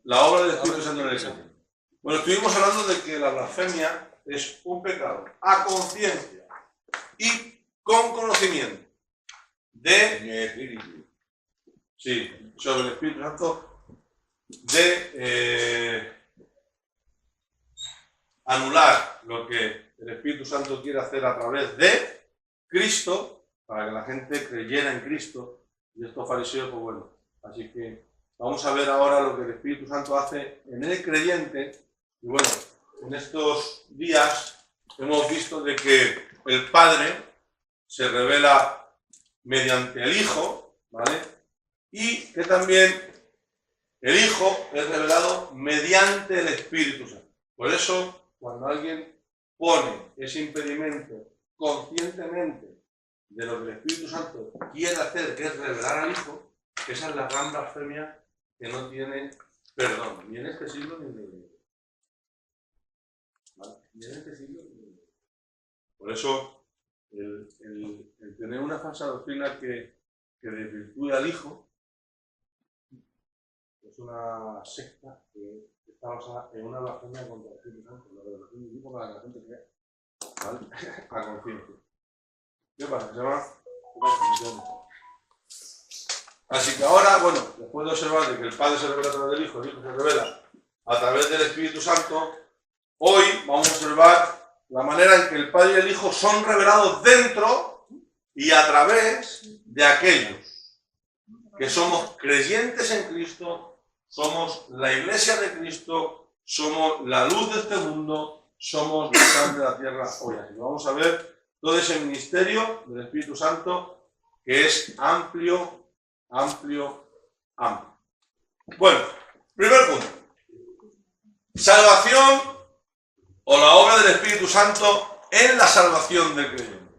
la obra del Espíritu Santo en el creyente. Bueno, estuvimos hablando de que la blasfemia es un pecado a conciencia y con conocimiento de Espíritu. Sí, sobre el Espíritu Santo, de anular lo que el Espíritu Santo quiere hacer a través de Cristo, para que la gente creyera en Cristo, y estos fariseos, pues bueno, así que vamos a ver ahora lo que el Espíritu Santo hace en el creyente. Y bueno, en estos días hemos visto de que el Padre se revela mediante el Hijo, ¿vale? Y que también el Hijo es revelado mediante el Espíritu Santo. Por eso, cuando alguien pone ese impedimento conscientemente de lo que el Espíritu Santo quiere hacer, que es revelar al Hijo, esa es la gran blasfemia que no tiene perdón, ni en este siglo ni en el otro. ¿Vale? Ni en este siglo ni en el otro. Por eso, el tener una falsa doctrina que desvirtúe al Hijo es una secta que está basada en una blasfemia contra el Espíritu Santo, la revelación del Hijo para que la gente crea, ¿vale? A conciencia. ¿Qué pasa? Se va una confusión. Así que ahora, bueno, después de observar de que el Padre se revela a través del Hijo, el Hijo se revela a través del Espíritu Santo, hoy vamos a observar la manera en que el Padre y el Hijo son revelados dentro y a través de aquellos que somos creyentes en Cristo, somos la Iglesia de Cristo, somos la luz de este mundo, somos la sal de la tierra hoy. Así que vamos a ver todo ese ministerio del Espíritu Santo que es amplio. Bueno, primer punto. Salvación o la obra del Espíritu Santo en la salvación del creyente.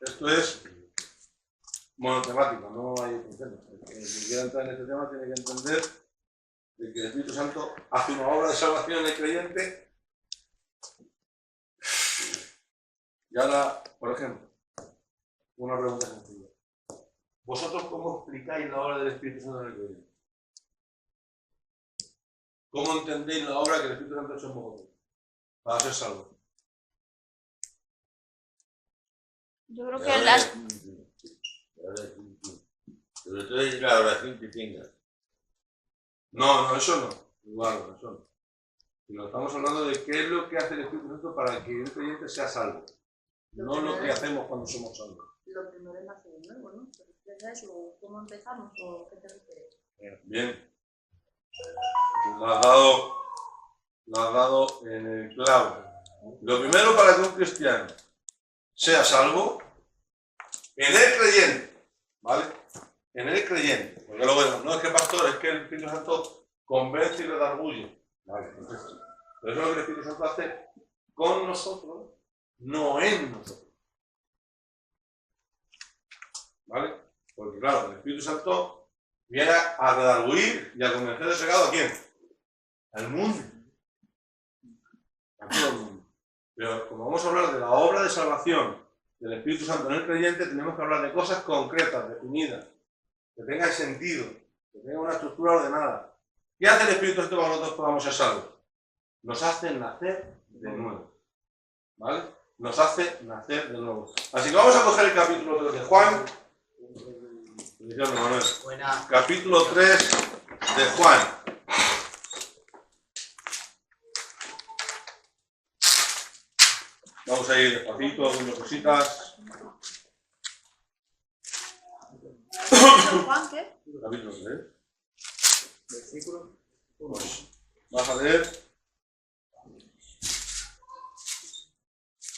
Esto es monotemático, no hay concepto. El que quiera entrar en este tema tiene que entender de que el Espíritu Santo hace una obra de salvación en el creyente. Y ahora, por ejemplo, una pregunta sencilla. ¿Vosotros cómo explicáis la obra del Espíritu Santo en el creyente? ¿Cómo entendéis la obra que el Espíritu Santo ha hecho en vosotros para ser salvos? Yo creo que las... Sobre todo es la oración que tengas. No, eso no. Igual, eso no. Sino estamos hablando de qué es lo que hace el Espíritu Santo para que el creyente sea salvo. No lo que hacemos cuando somos salvos. Lo primero es nacer de nuevo, ¿no? ¿Qué es eso? ¿Cómo empezamos? ¿O qué te refieres? Bien. La has dado en el clavo. Lo primero para que un cristiano sea salvo, en el creyente, ¿vale? En el creyente. Porque lo vemos, no es que pastor, es que el Espíritu Santo convence y redarguye. Vale, perfecto. Pero eso es lo que el Espíritu Santo hace con nosotros, no en nosotros. ¿Vale? Porque claro, el Espíritu Santo viene a redarguir y a convencer de pecado ¿a quién? Al mundo. A todo el mundo. Pero como vamos a hablar de la obra de salvación del Espíritu Santo en el creyente, tenemos que hablar de cosas concretas, definidas, que tengan sentido, que tengan una estructura ordenada. ¿Qué hace el Espíritu Santo para que nosotros podamos ser salvos? Nos hace nacer de nuevo. ¿Vale? Nos hace nacer de nuevo. Así que vamos a coger el capítulo 3 de Juan. Capítulo 3 de Juan. Vamos a ir despacito, haciendo cositas. ¿Juan qué? Capítulo 3. Versículo 1. Vas a leer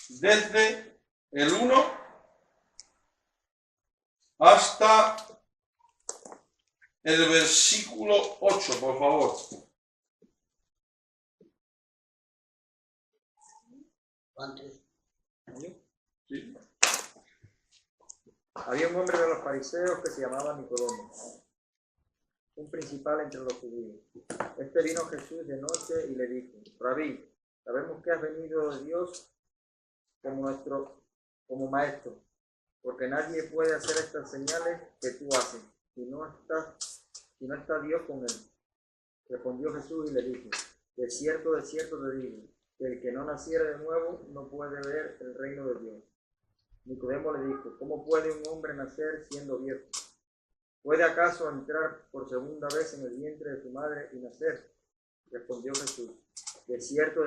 desde el 1 hasta el versículo 8, por favor. ¿Cuántos? Sí. Había un hombre de los fariseos que se llamaba Nicodemo, un principal entre los judíos. Este vino a Jesús de noche y le dijo: Rabí, sabemos que has venido de Dios como maestro, porque nadie puede hacer estas señales que tú haces si no está Dios con él. Respondió Jesús y le dijo, de cierto te digo, que el que no naciere de nuevo no puede ver el reino de Dios. Nicodemo le dijo, ¿cómo puede un hombre nacer siendo viejo? ¿Puede acaso entrar por segunda vez en el vientre de su madre y nacer? Respondió Jesús, de cierto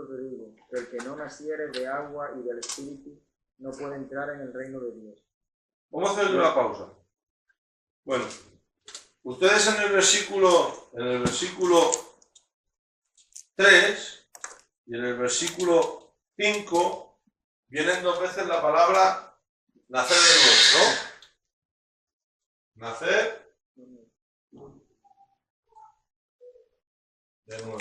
te digo, que el que no naciere de agua y del Espíritu no puede entrar en el reino de Dios. Vamos a hacer una pausa. Bueno, ustedes en el versículo 3 y en el versículo 5 vienen 2 veces la palabra nacer de nuevo, ¿no? Nacer de nuevo.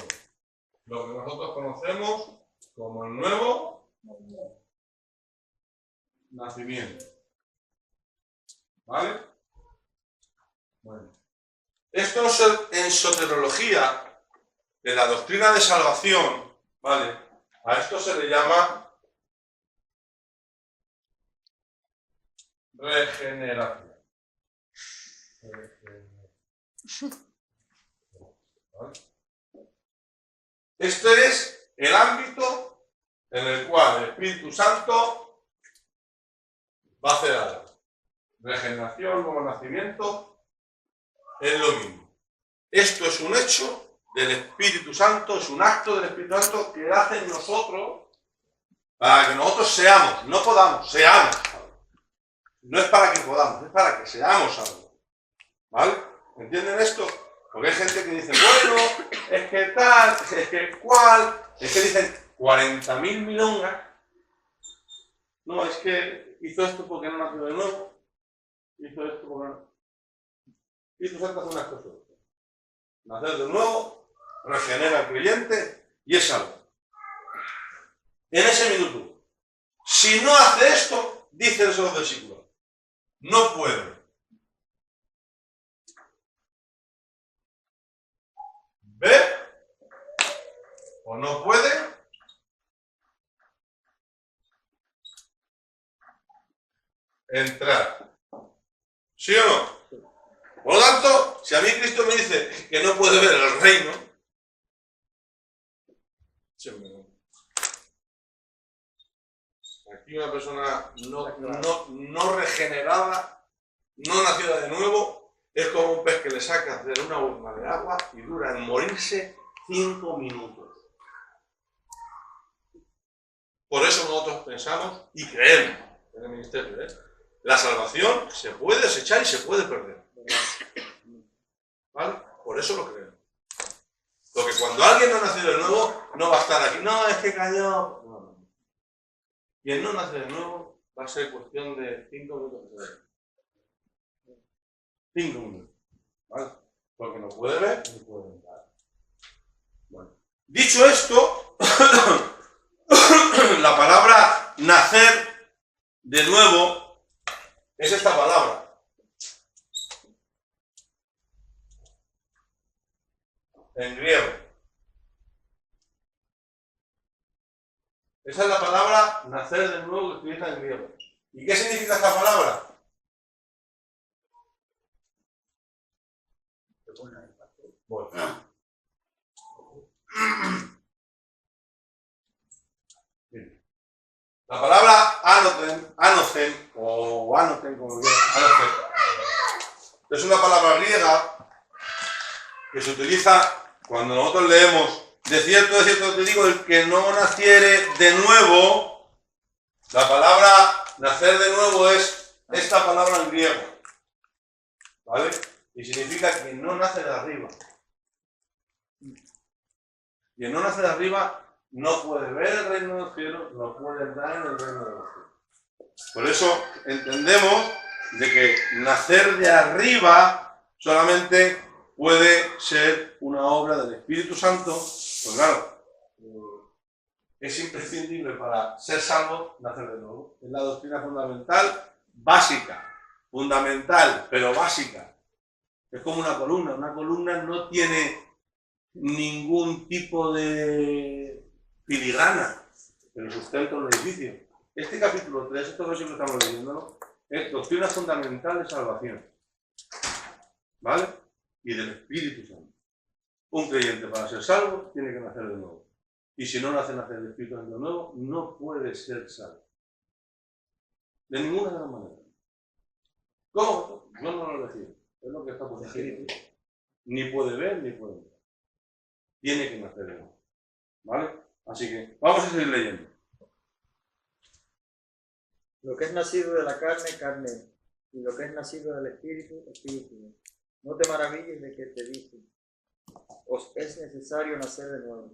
Lo que nosotros conocemos como el nuevo nacimiento. ¿Vale? Bueno. Esto en soteriología, en la doctrina de salvación, ¿vale? A esto se le llama regeneración. ¿Vale? Este es el ámbito en el cual el Espíritu Santo va a hacer algo. Regeneración, nuevo nacimiento, es lo mismo. Esto es un hecho del Espíritu Santo, es un acto del Espíritu Santo que hace en nosotros para que nosotros seamos, no podamos, seamos algo. No es para que podamos, es para que seamos algo. ¿Vale? ¿Entienden esto? Porque hay gente que dice, bueno, es que tal, es que cual, es que dicen 40.000 milongas. No, es que hizo esto porque no nació de nuevo. Hizo esto porque no. Espíritu Santo hace unas cosas. Nacer de nuevo, regenera al creyente y es salvo. En ese minuto. Si no hace esto, dicen esos versículos, no puede ver o no puede entrar. ¿Sí o no? Por lo tanto, si a mí Cristo me dice que no puede ver el reino, aquí una persona no regenerada, no nacida de nuevo, es como un pez que le sacas de una urna de agua y dura en morirse 5 minutos. Por eso nosotros pensamos y creemos en el ministerio, la salvación se puede desechar y se puede perder. ¿Vale? Por eso lo creemos. Porque cuando alguien no ha nacido de nuevo, no va a estar aquí. No, es que cayó. No. Quien no nace de nuevo va a ser cuestión de 5 minutos. 5 minutos. ¿Vale? Porque no puede ver ni puede entrar. Bueno. Dicho esto, la palabra nacer de nuevo es esta palabra. En griego. Esa es la palabra nacer de nuevo que utiliza en griego. ¿Y qué significa esta palabra? Bueno. La palabra anoten, o anoten, como digo, es una palabra griega que se utiliza cuando nosotros leemos, de cierto te digo, el que no naciere de nuevo. La palabra nacer de nuevo es esta palabra en griego, ¿vale? Y significa quien no nace de arriba. Quien no nace de arriba no puede ver el reino de los cielos, no puede entrar en el reino de los cielos. Por eso entendemos de que nacer de arriba solamente puede ser una obra del Espíritu Santo. Pues claro, es imprescindible para ser salvo nacer de nuevo. Es la doctrina fundamental, básica, fundamental, pero básica. Es como una columna. Una columna no tiene ningún tipo de filigrana en el sustento del edificio. Este capítulo 3, estos versículos que estamos leyéndolo, es doctrina fundamental de salvación. ¿Vale? Y del Espíritu Santo. Un creyente para ser salvo tiene que nacer de nuevo. Y si no nace el Espíritu de nuevo, no puede ser salvo. De ninguna de las maneras. ¿Cómo? Yo no lo decido. Es lo que está por escrito. Ni puede ver, ni puede ver. Tiene que nacer de nuevo. ¿Vale? Así que vamos a seguir leyendo. Lo que es nacido de la carne, carne es, y lo que es nacido del Espíritu, Espíritu es. No te maravilles de que te dicen, os es necesario nacer de nuevo.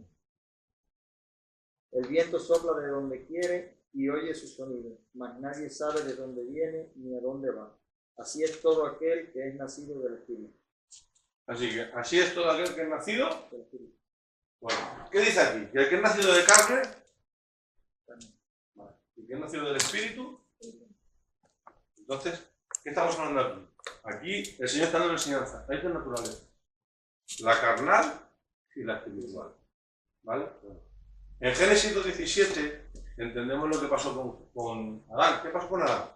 El viento sopla de donde quiere y oye su sonido, mas nadie sabe de dónde viene ni a dónde va. Así es todo aquel que es nacido del Espíritu. Así que, así es todo aquel que es nacido. Del Espíritu. Bueno, ¿qué dice aquí? Que el que es nacido de carne, vale, y el que es nacido del Espíritu. Entonces, ¿qué estamos hablando aquí? Aquí el Señor está dando enseñanza. Hay dos naturalezas. La carnal y la espiritual. ¿Vale? Bueno. En Génesis 2:17 entendemos lo que pasó con Adán. ¿Qué pasó con Adán?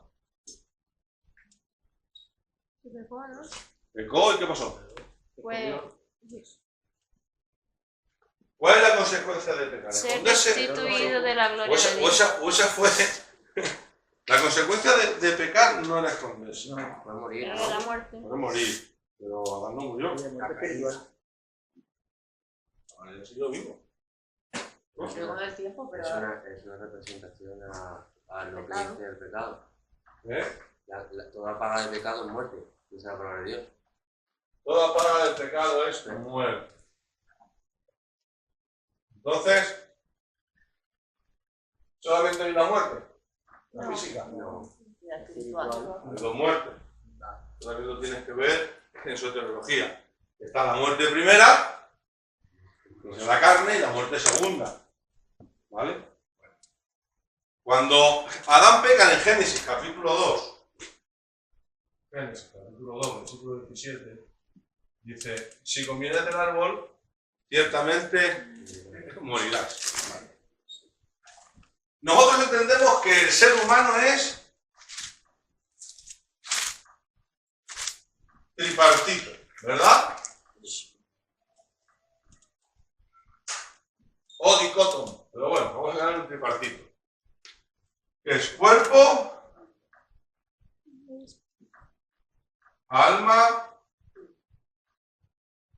Se pecó, ¿no? Pecó y ¿qué pasó? Pues ¿Cuál es la consecuencia de pecar? ser Esconderse. destituido de la gloria de Dios. O esa fue. La consecuencia de pecar no era esconderse. No, Puede morir, Era ¿no? la muerte. Puede morir. Pero Adán no murió. oye, muerte espiritual. Adán siguió vivo. Pero con el tiempo, pero Es una representación a lo que dice el pecado. ¿Eh? Toda paga de pecado es muerte, dice la palabra de Dios. Toda paga del pecado es muerte. Entonces, ¿solamente hay una muerte? La No. física. No. la espiritual. Hay dos muertes. Todavía lo tienes que ver en su teología. Está la muerte primera, que es la carne, y la muerte segunda. ¿Vale? Cuando Adán peca en Génesis capítulo 2, Génesis capítulo 2, versículo 17, dice, si comieres del árbol, ciertamente morirás. ¿Vale? Nosotros entendemos que el ser humano es tripartito, ¿verdad? O dicótomo, pero bueno, vamos a ganar un tripartito. Que es cuerpo, alma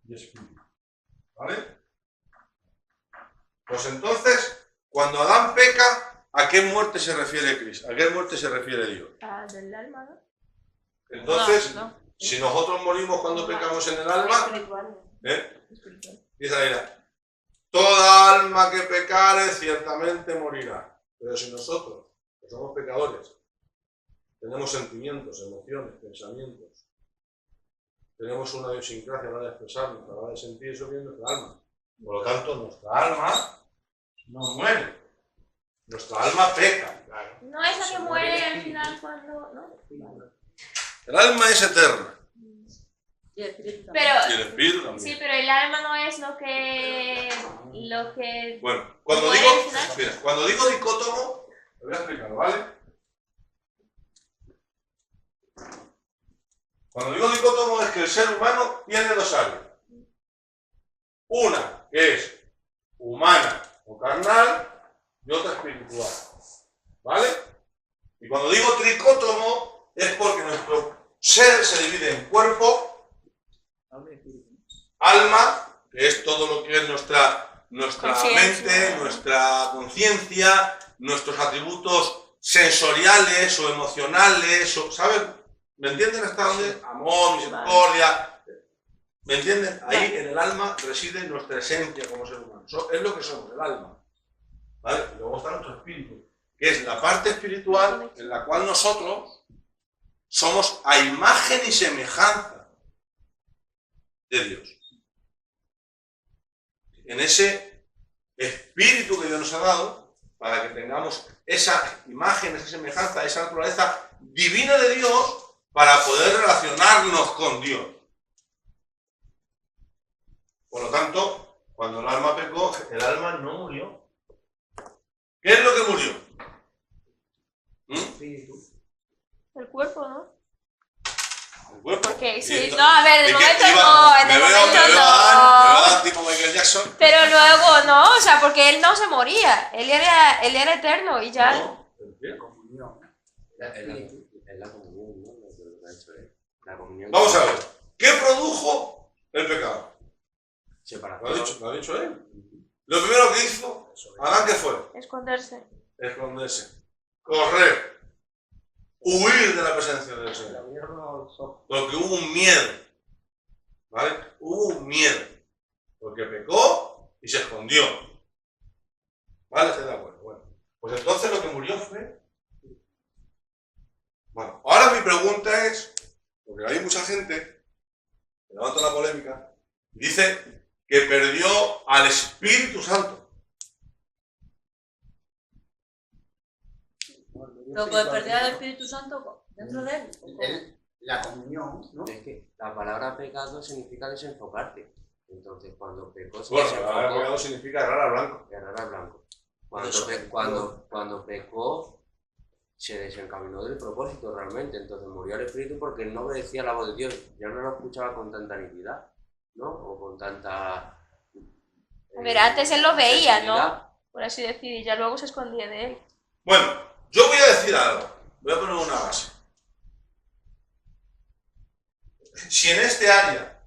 y espíritu. ¿Vale? Pues entonces, cuando Adán peca, ¿a qué muerte se refiere Cristo? ¿A qué muerte se refiere Dios? Ah, del alma, ¿no? Entonces, No. si nosotros morimos cuando pecamos en el alma, Espiritual. Dice la Biblia, toda alma que pecare ciertamente morirá. Pero si nosotros, que somos pecadores, tenemos sentimientos, emociones, pensamientos, tenemos una idiosincrasia a la hora de expresarnos, a la hora de sentir, eso viene nuestra alma. Por lo tanto, nuestra alma no muere. Nuestra alma peca. No es la que muere al final cuando. ¿No? El alma es eterna. Y el espíritu también. Y el Pero, espíritu también. sí, pero el alma no es lo que Bueno, cuando ¿Muere digo, al final? mira, cuando digo dicótomo, lo voy a explicar, ¿vale? Cuando digo dicótomo es que el ser humano tiene dos áreas. Una que es humana o carnal y otra espiritual. ¿Vale? Y cuando digo tricótomo es porque nuestro ser se divide en cuerpo, Alma y espíritu. alma, que es todo lo que es nuestra Conciencia. mente, nuestra conciencia, nuestros atributos sensoriales o emocionales, ¿saben? ¿Me entienden hasta dónde? Amor, misericordia. ¿Me entienden? Ahí en el alma reside nuestra esencia como ser humano. Es lo que somos, el alma. ¿Vale? Y luego está nuestro espíritu, que es la parte espiritual en la cual nosotros somos a imagen y semejanza de Dios. En ese espíritu que Dios nos ha dado, para que tengamos esa imagen, esa semejanza, esa naturaleza divina de Dios, para poder relacionarnos con Dios. Por lo tanto, cuando el alma pecó, el alma no murió. ¿Qué es lo que murió? Espíritu. el cuerpo, ¿no? El cuerpo. Porque sí, Y no, a ver, de es que momento iba- no, de me veo momento a no. Adán tipo eso. Pero luego no, o sea, porque él no se moría, él era eterno y ya. No, ¿por qué? Comunión. Es la comunión, ¿no? Lo que ha hecho él. La comunión. Vamos a ver. ¿Qué produjo el pecado? Separación. Lo ha dicho él. Lo primero que hizo Adán, ¿qué fue? Esconderse. Esconderse, correr, huir de la presencia del Le Señor. abrieron los ojos. Porque hubo un miedo, ¿vale? Hubo un miedo. Porque pecó y se escondió. ¿Vale? ¿Estoy de acuerdo? Bueno, pues entonces lo que murió fue... Bueno, ahora mi pregunta es, porque hay mucha gente que levanta la polémica y dice que perdió al Espíritu Santo. Pero que perder al Espíritu Santo dentro de él. La comunión, ¿no? Es que la palabra pecado significa desenfocarte. Entonces, cuando pecó, se Bueno, la palabra desenfocó. pecado significa errar al blanco. Errar al blanco. Eso. Cuando pecó, se desencaminó del propósito realmente. Entonces murió el espíritu porque no obedecía la voz de Dios. Ya no lo escuchaba con tanta nitidez, ¿no? O con tanta. A ver, antes él lo veía, sensibilidad. ¿no? Por así decir, y ya luego se escondía de él. Bueno, yo voy a decir algo. Voy a poner una base. Si en este área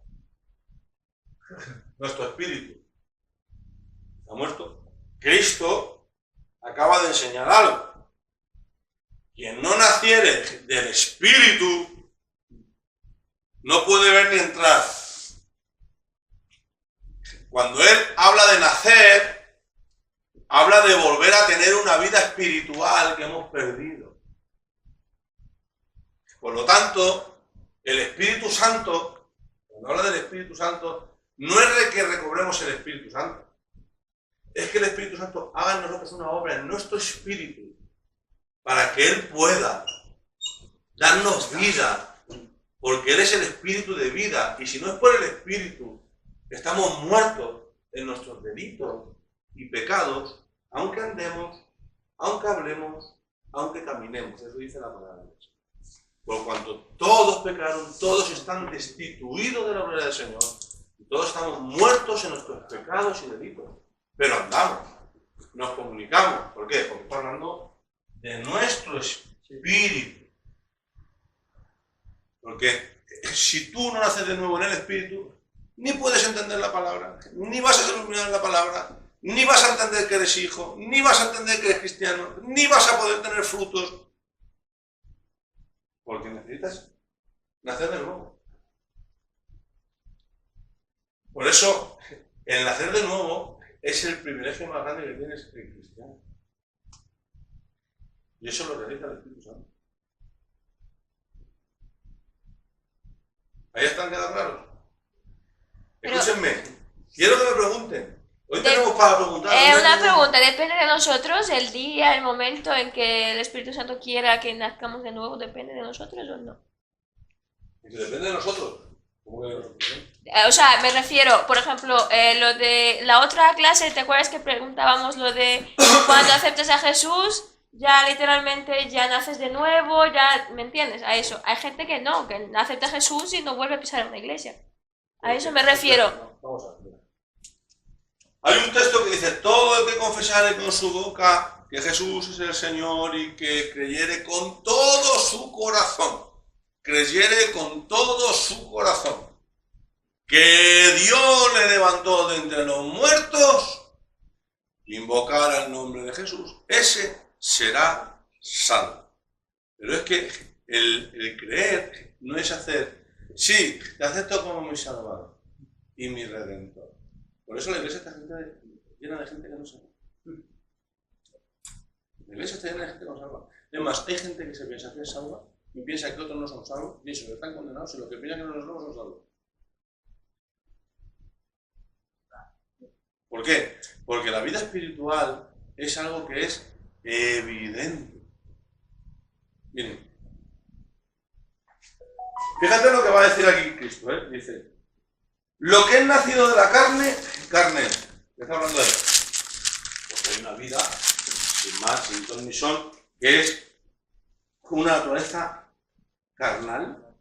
nuestro espíritu ha muerto, Cristo acaba de enseñar algo. Quien no naciere del espíritu no puede ver ni entrar. Cuando él habla de nacer, habla de volver a tener una vida espiritual que hemos perdido. Por lo tanto, el Espíritu Santo, cuando habla del Espíritu Santo, no es que recobremos el Espíritu Santo. Es que el Espíritu Santo haga en nosotros una obra en nuestro espíritu para que Él pueda darnos vida, porque Él es el Espíritu de vida. Y si no es por el Espíritu, estamos muertos en nuestros delitos y pecados, aunque andemos, aunque hablemos, aunque caminemos. Eso dice la palabra de Dios. Por cuanto todos pecaron, todos están destituidos de la gloria del Señor, y todos estamos muertos en nuestros pecados y delitos. Pero andamos, nos comunicamos. ¿Por qué? Porque está hablando de nuestro espíritu. Porque si tú no naces de nuevo en el espíritu, ni puedes entender la palabra, ni vas a ser iluminado en la palabra, ni vas a entender que eres hijo, ni vas a entender que eres cristiano, ni vas a poder tener frutos. Porque necesitas nacer de nuevo. Por eso, el nacer de nuevo es el privilegio más grande que tienes el cristiano. Y eso lo realiza el Espíritu Santo. ¿Ahí están quedando claros? Pero- Escúchenme, quiero que me pregunten. Hoy tenemos para preguntar. Una pregunta, ¿depende de nosotros el día, el momento en que el Espíritu Santo quiera que nazcamos de nuevo? ¿Depende de nosotros o no? Que depende de nosotros. ¿Cómo que de nosotros? O sea, me refiero, por ejemplo, lo de la otra clase, ¿te acuerdas que preguntábamos lo de cuando aceptas a Jesús, ya literalmente ya naces de nuevo, ya, ¿me entiendes? A eso. Hay gente que no, que acepta a Jesús y no vuelve a pisar una iglesia. A eso me refiero. No, vamos a ver. Mira. Hay un texto que dice: todo el que confesare con su boca que Jesús es el Señor y que creyere con todo su corazón, creyere con todo su corazón, que Dios le levantó de entre los muertos, invocar el nombre de Jesús, ese será salvo. Pero es que el creer no es hacer, sí, te acepto como mi Salvador y mi Redentor. Por eso la iglesia está llena de gente que no sabe. La iglesia está llena de gente que no salva. Es más, hay gente que se piensa que es salva y piensa que otros no son salvos y eso, que están condenados y los que piensan que no son salvos. ¿Por qué? Porque la vida espiritual es algo que es evidente. Miren, fíjate lo que va a decir aquí Cristo, ¿eh? Dice: lo que es nacido de la carne, carne es. ¿Qué está hablando de él? Porque hay una vida, sin más, sin ton ni son, que es una naturaleza carnal,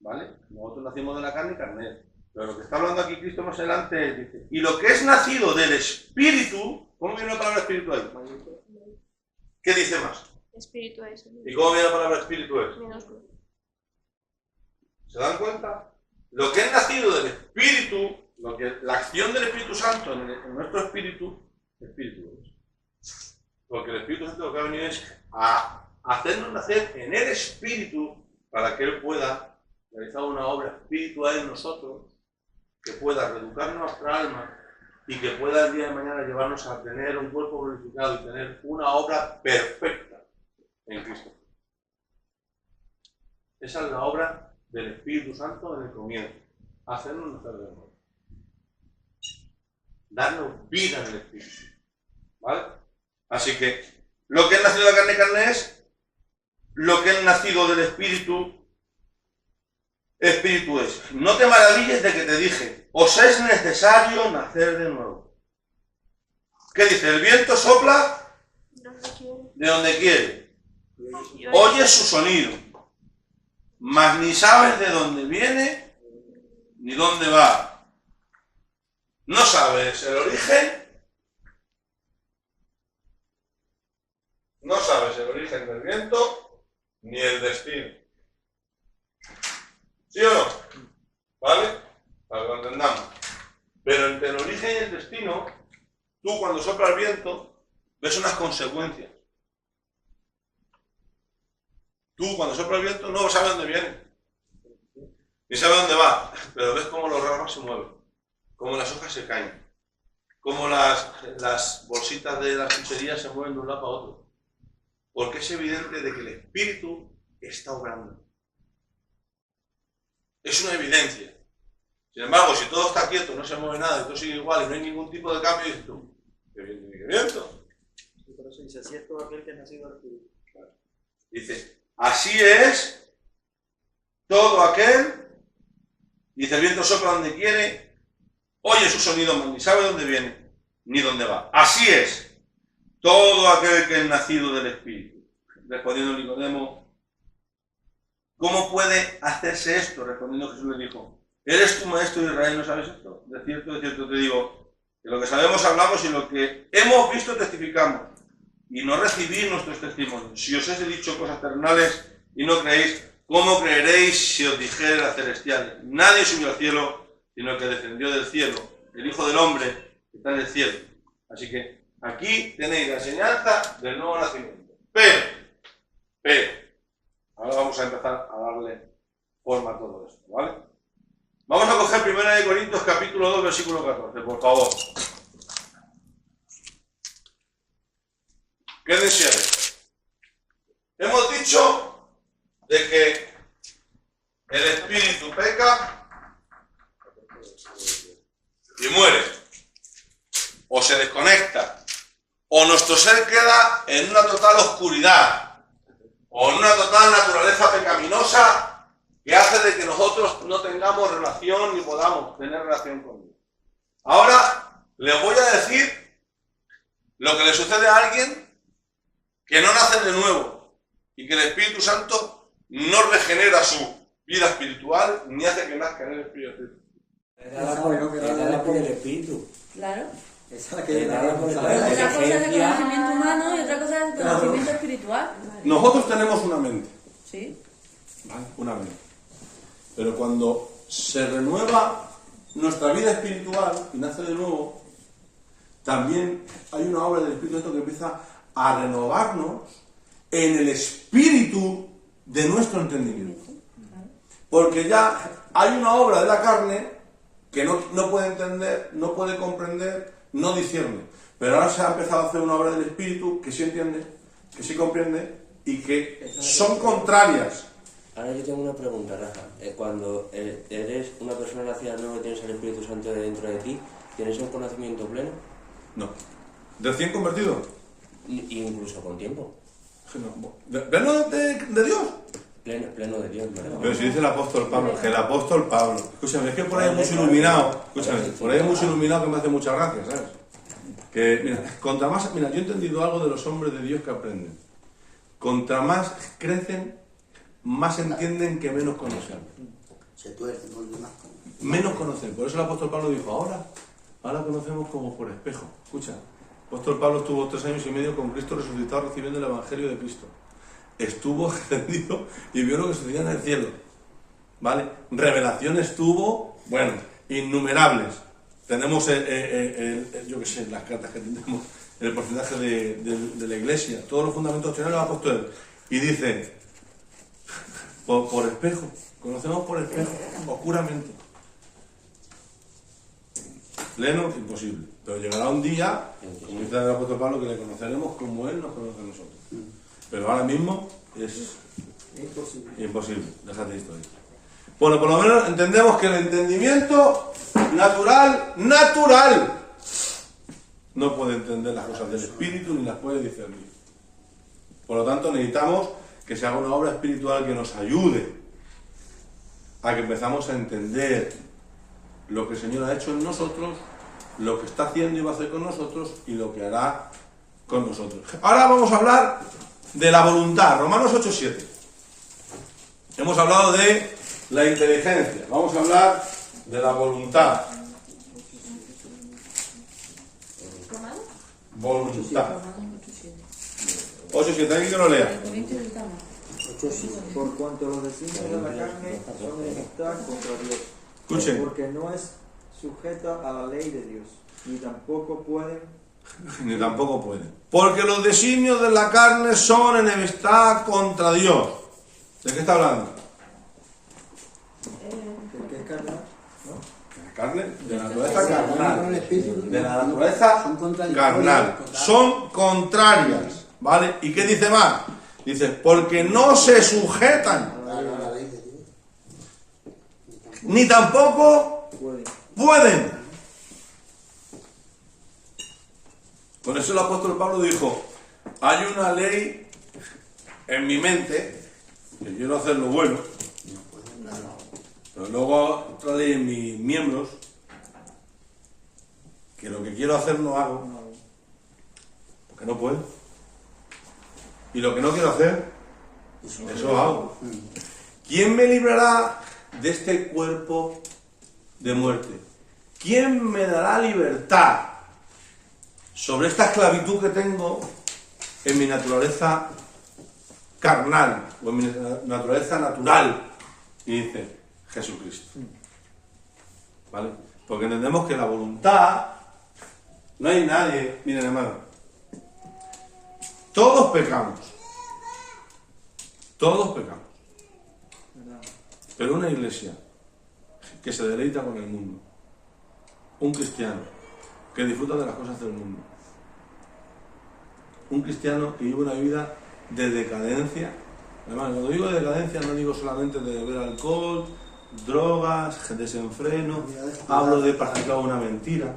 ¿vale? Nosotros nacimos de la carne, carne es. Pero lo que está hablando aquí Cristo más adelante dice, y lo que es nacido del Espíritu, ¿cómo viene la palabra Espíritu ahí? ¿Qué dice más? Espíritu es. ¿Y cómo viene la palabra Espíritu es? Minúsculo. ¿Se dan cuenta? Lo que es nacido del Espíritu, la acción del Espíritu Santo en nuestro espíritu es. Porque el Espíritu Santo lo que ha venido es a hacernos nacer en el Espíritu para que Él pueda realizar una obra espiritual en nosotros, que pueda reeducar nuestra alma y que pueda el día de mañana llevarnos a tener un cuerpo glorificado y tener una obra perfecta en Cristo. Esa es la obra del Espíritu Santo en el comienzo, hacernos nacer de nuevo, darnos vida en el Espíritu, ¿vale? Así que lo que es nacido de la carne es, lo que es nacido del Espíritu es. No te maravilles de que te dije, os es necesario nacer de nuevo. ¿Qué dice? El viento sopla de donde quiere, oyes su sonido, mas ni sabes de dónde viene ni dónde va. No sabes el origen, del viento ni el destino. ¿Sí o no? ¿Vale? Para que lo entendamos. Pero entre el origen y el destino, tú cuando sopla el viento, ves unas consecuencias. Tú cuando sopla el viento no sabes dónde viene, ni sabes dónde va, pero ves cómo los ramas se mueven, cómo las hojas se caen, cómo las bolsitas de las chucherías se mueven de un lado para otro. Porque es evidente de que el Espíritu está obrando. Es una evidencia. Sin embargo, si todo está quieto, no se mueve nada y todo sigue igual y no hay ningún tipo de cambio, dices tú, ¿qué viento? Y por eso dice, así es todo aquel que ha nacido del Espíritu. Claro. Dice, así es todo aquel, dice, el viento sopla donde quiere, oye su sonido, ni sabe dónde viene, ni dónde va. Así es todo aquel que es nacido del Espíritu. Respondiendo Nicodemo, ¿cómo puede hacerse esto? Respondiendo Jesús le dijo, ¿eres tu maestro de Israel, no sabes esto? De cierto te digo, que lo que sabemos hablamos y lo que hemos visto testificamos, y no recibís nuestros testimonios. Si os he dicho cosas terrenales y no creéis, ¿cómo creeréis si os dijere las celestiales? Nadie subió al cielo, sino el que descendió del cielo, el Hijo del Hombre que está en el cielo. Así que aquí tenéis la enseñanza del nuevo nacimiento. Pero, ahora vamos a empezar a darle forma a todo esto, ¿vale? Vamos a coger 1 Corintios capítulo 2, versículo 14, por favor. Quédense ahí. Hemos dicho de que el espíritu peca y muere, o se desconecta, o nuestro ser queda en una total oscuridad, o en una total naturaleza pecaminosa que hace de que nosotros no tengamos relación ni podamos tener relación con Dios. Ahora les voy a decir lo que le sucede a alguien que no nace de nuevo y que el Espíritu Santo no regenera su vida espiritual ni hace que nazca en el Espíritu. Era por el Espíritu. Claro. Esa es la que Otra cosa es el conocimiento humano y otra cosa es el conocimiento espiritual. Nosotros tenemos una mente, Sí. ¿vale? Una mente. Pero cuando se renueva nuestra vida espiritual y nace de nuevo, también hay una obra del Espíritu Santo que empieza a renovarnos en el espíritu de nuestro entendimiento. Porque ya hay una obra de la carne que no puede entender, no puede comprender, no discierne. Pero ahora se ha empezado a hacer una obra del espíritu que sí entiende, que sí comprende y que son contrarias. Ahora yo tengo una pregunta, Rafa. Cuando eres una persona nacida nueva y tienes el Espíritu Santo dentro de ti, ¿tienes un conocimiento pleno? No. ¿Recién convertido? Incluso con tiempo. ¿Pleno de Dios? Pleno de Dios, ¿verdad? Pero si dice el apóstol Pablo, que el apóstol Pablo, escúchame, es que por ahí hay mucho iluminado, escúchame, por ahí hay mucho iluminado que me hace mucha gracia, ¿sabes? Que, mira, yo he entendido algo de los hombres de Dios que aprenden. Contra más crecen, más entienden que menos conocen. Se tuerce, no hay más. Menos conocen. Por eso el apóstol Pablo dijo, ahora conocemos como por espejo. Escucha, el apóstol Pablo estuvo 3 años y medio con Cristo resucitado recibiendo el Evangelio de Cristo. Estuvo ascendido y vio lo que sucedía en el cielo. ¿Vale? Revelaciones tuvo, bueno, innumerables. Tenemos, yo qué sé, las cartas que tenemos, el porcentaje de la iglesia, todos los fundamentos doctrinales los ha puesto él. Y dice, por espejo, conocemos por espejo, oscuramente. Pleno, imposible. Pero llegará un día, como dice el apóstol Pablo, que le conoceremos como él nos conoce a nosotros. Pero ahora mismo es imposible. Déjate esto ahí. Bueno, por lo menos entendemos que el entendimiento natural, no puede entender las cosas del espíritu ni las puede discernir. Por lo tanto, necesitamos que se haga una obra espiritual que nos ayude a que empezamos a entender lo que el Señor ha hecho en nosotros, lo que está haciendo y va a hacer con nosotros y lo que hará con nosotros. Ahora vamos a hablar de la voluntad. Romanos 8:7. Hemos hablado de la inteligencia. Vamos a hablar de la voluntad. Voluntad. 8:7, ¿alguien que lo lea? Por cuanto los designios de la carne son enemistad contra Dios. Escuchen. Porque no es sujeta a la ley de Dios, ni tampoco pueden. Porque los designios de la carne son enemistad contra Dios. ¿De qué está hablando? ¿De qué es carnal? De la carne, de la naturaleza carnal. De la naturaleza carnal. Son contrarias. ¿Vale? ¿Y qué dice más? Dice, porque no se sujetan. Ni tampoco pueden. Por eso el apóstol Pablo dijo, hay una ley en mi mente, que quiero hacer lo bueno, pero luego otra ley en mis miembros, que lo que quiero hacer no hago, porque no puedo. Y lo que no quiero hacer, eso hago. ¿Quién me librará de este cuerpo de muerte? ¿Quién me dará libertad sobre esta esclavitud que tengo en mi naturaleza carnal o en mi naturaleza natural? Y dice, Jesucristo. ¿Vale? Porque entendemos que la voluntad, no hay nadie, miren hermano, todos pecamos. Pero una iglesia que se deleita con el mundo, un cristiano que disfruta de las cosas del mundo, un cristiano que vive una vida de decadencia. Además, cuando digo de decadencia no digo solamente de beber alcohol, drogas, desenfreno, hablo de practicar una mentira,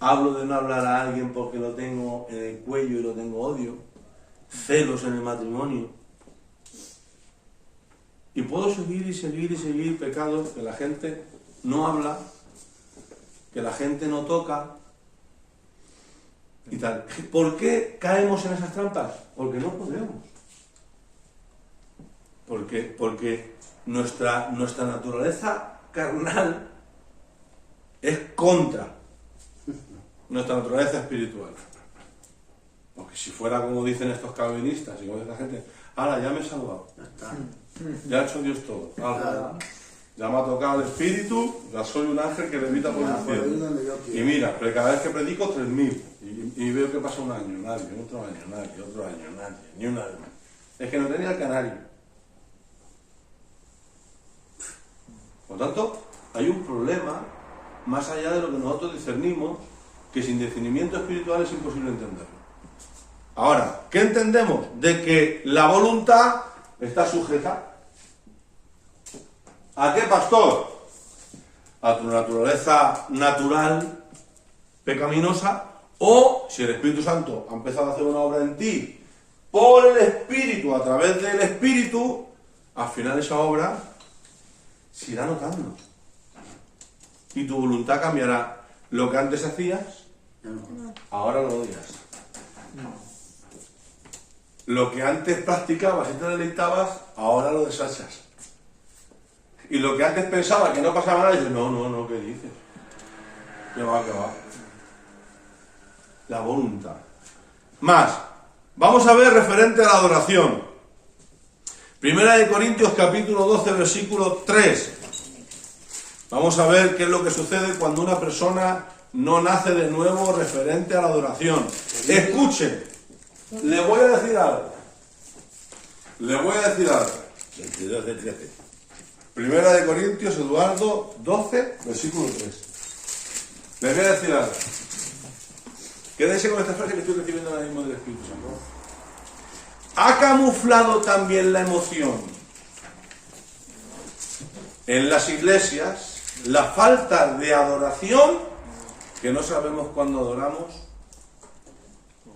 hablo de no hablar a alguien porque lo tengo en el cuello y lo tengo odio, celos en el matrimonio. Y puedo seguir pecados que la gente no habla, que la gente no toca y tal. ¿Por qué caemos en esas trampas? Porque no podemos. Porque nuestra naturaleza carnal es contra nuestra naturaleza espiritual. Porque si fuera como dicen estos calvinistas y como dice la gente, ahora ya me he salvado, ya ha hecho Dios todo, ya me ha tocado el espíritu, ya soy un ángel que levita por el cielo. Y mira, pero cada vez que predico 3.000 y veo que pasa un año, nadie, otro año, nadie, ni un alma. Es que no tenía el canario. Por lo tanto, hay un problema más allá de lo que nosotros discernimos, que sin discernimiento espiritual es imposible entenderlo. Ahora, ¿qué entendemos? De que la voluntad está sujeta ¿a qué, pastor? A tu naturaleza natural, pecaminosa, o si el Espíritu Santo ha empezado a hacer una obra en ti por el Espíritu, a través del Espíritu, al final esa obra se irá notando y tu voluntad cambiará. Lo que antes hacías, ahora lo odias. Lo que antes practicabas y te deleitabas, ahora lo desechas. y lo que antes pensaba que no pasaba nada, dice, no, ¿qué dices? Que va. La voluntad. Más, vamos a ver referente a la adoración. Primera de Corintios capítulo 12, versículo 3. Vamos a ver qué es lo que sucede cuando una persona no nace de nuevo referente a la adoración. Escuchen, le voy a decir algo. 22 de 13. Primera de Corintios, Eduardo 12, versículo 3. Les voy a decir algo. Quédense con esta frase que estoy recibiendo ahora mismo del Espíritu Santo. ¿Ha camuflado también la emoción en las iglesias la falta de adoración, que no sabemos cuándo adoramos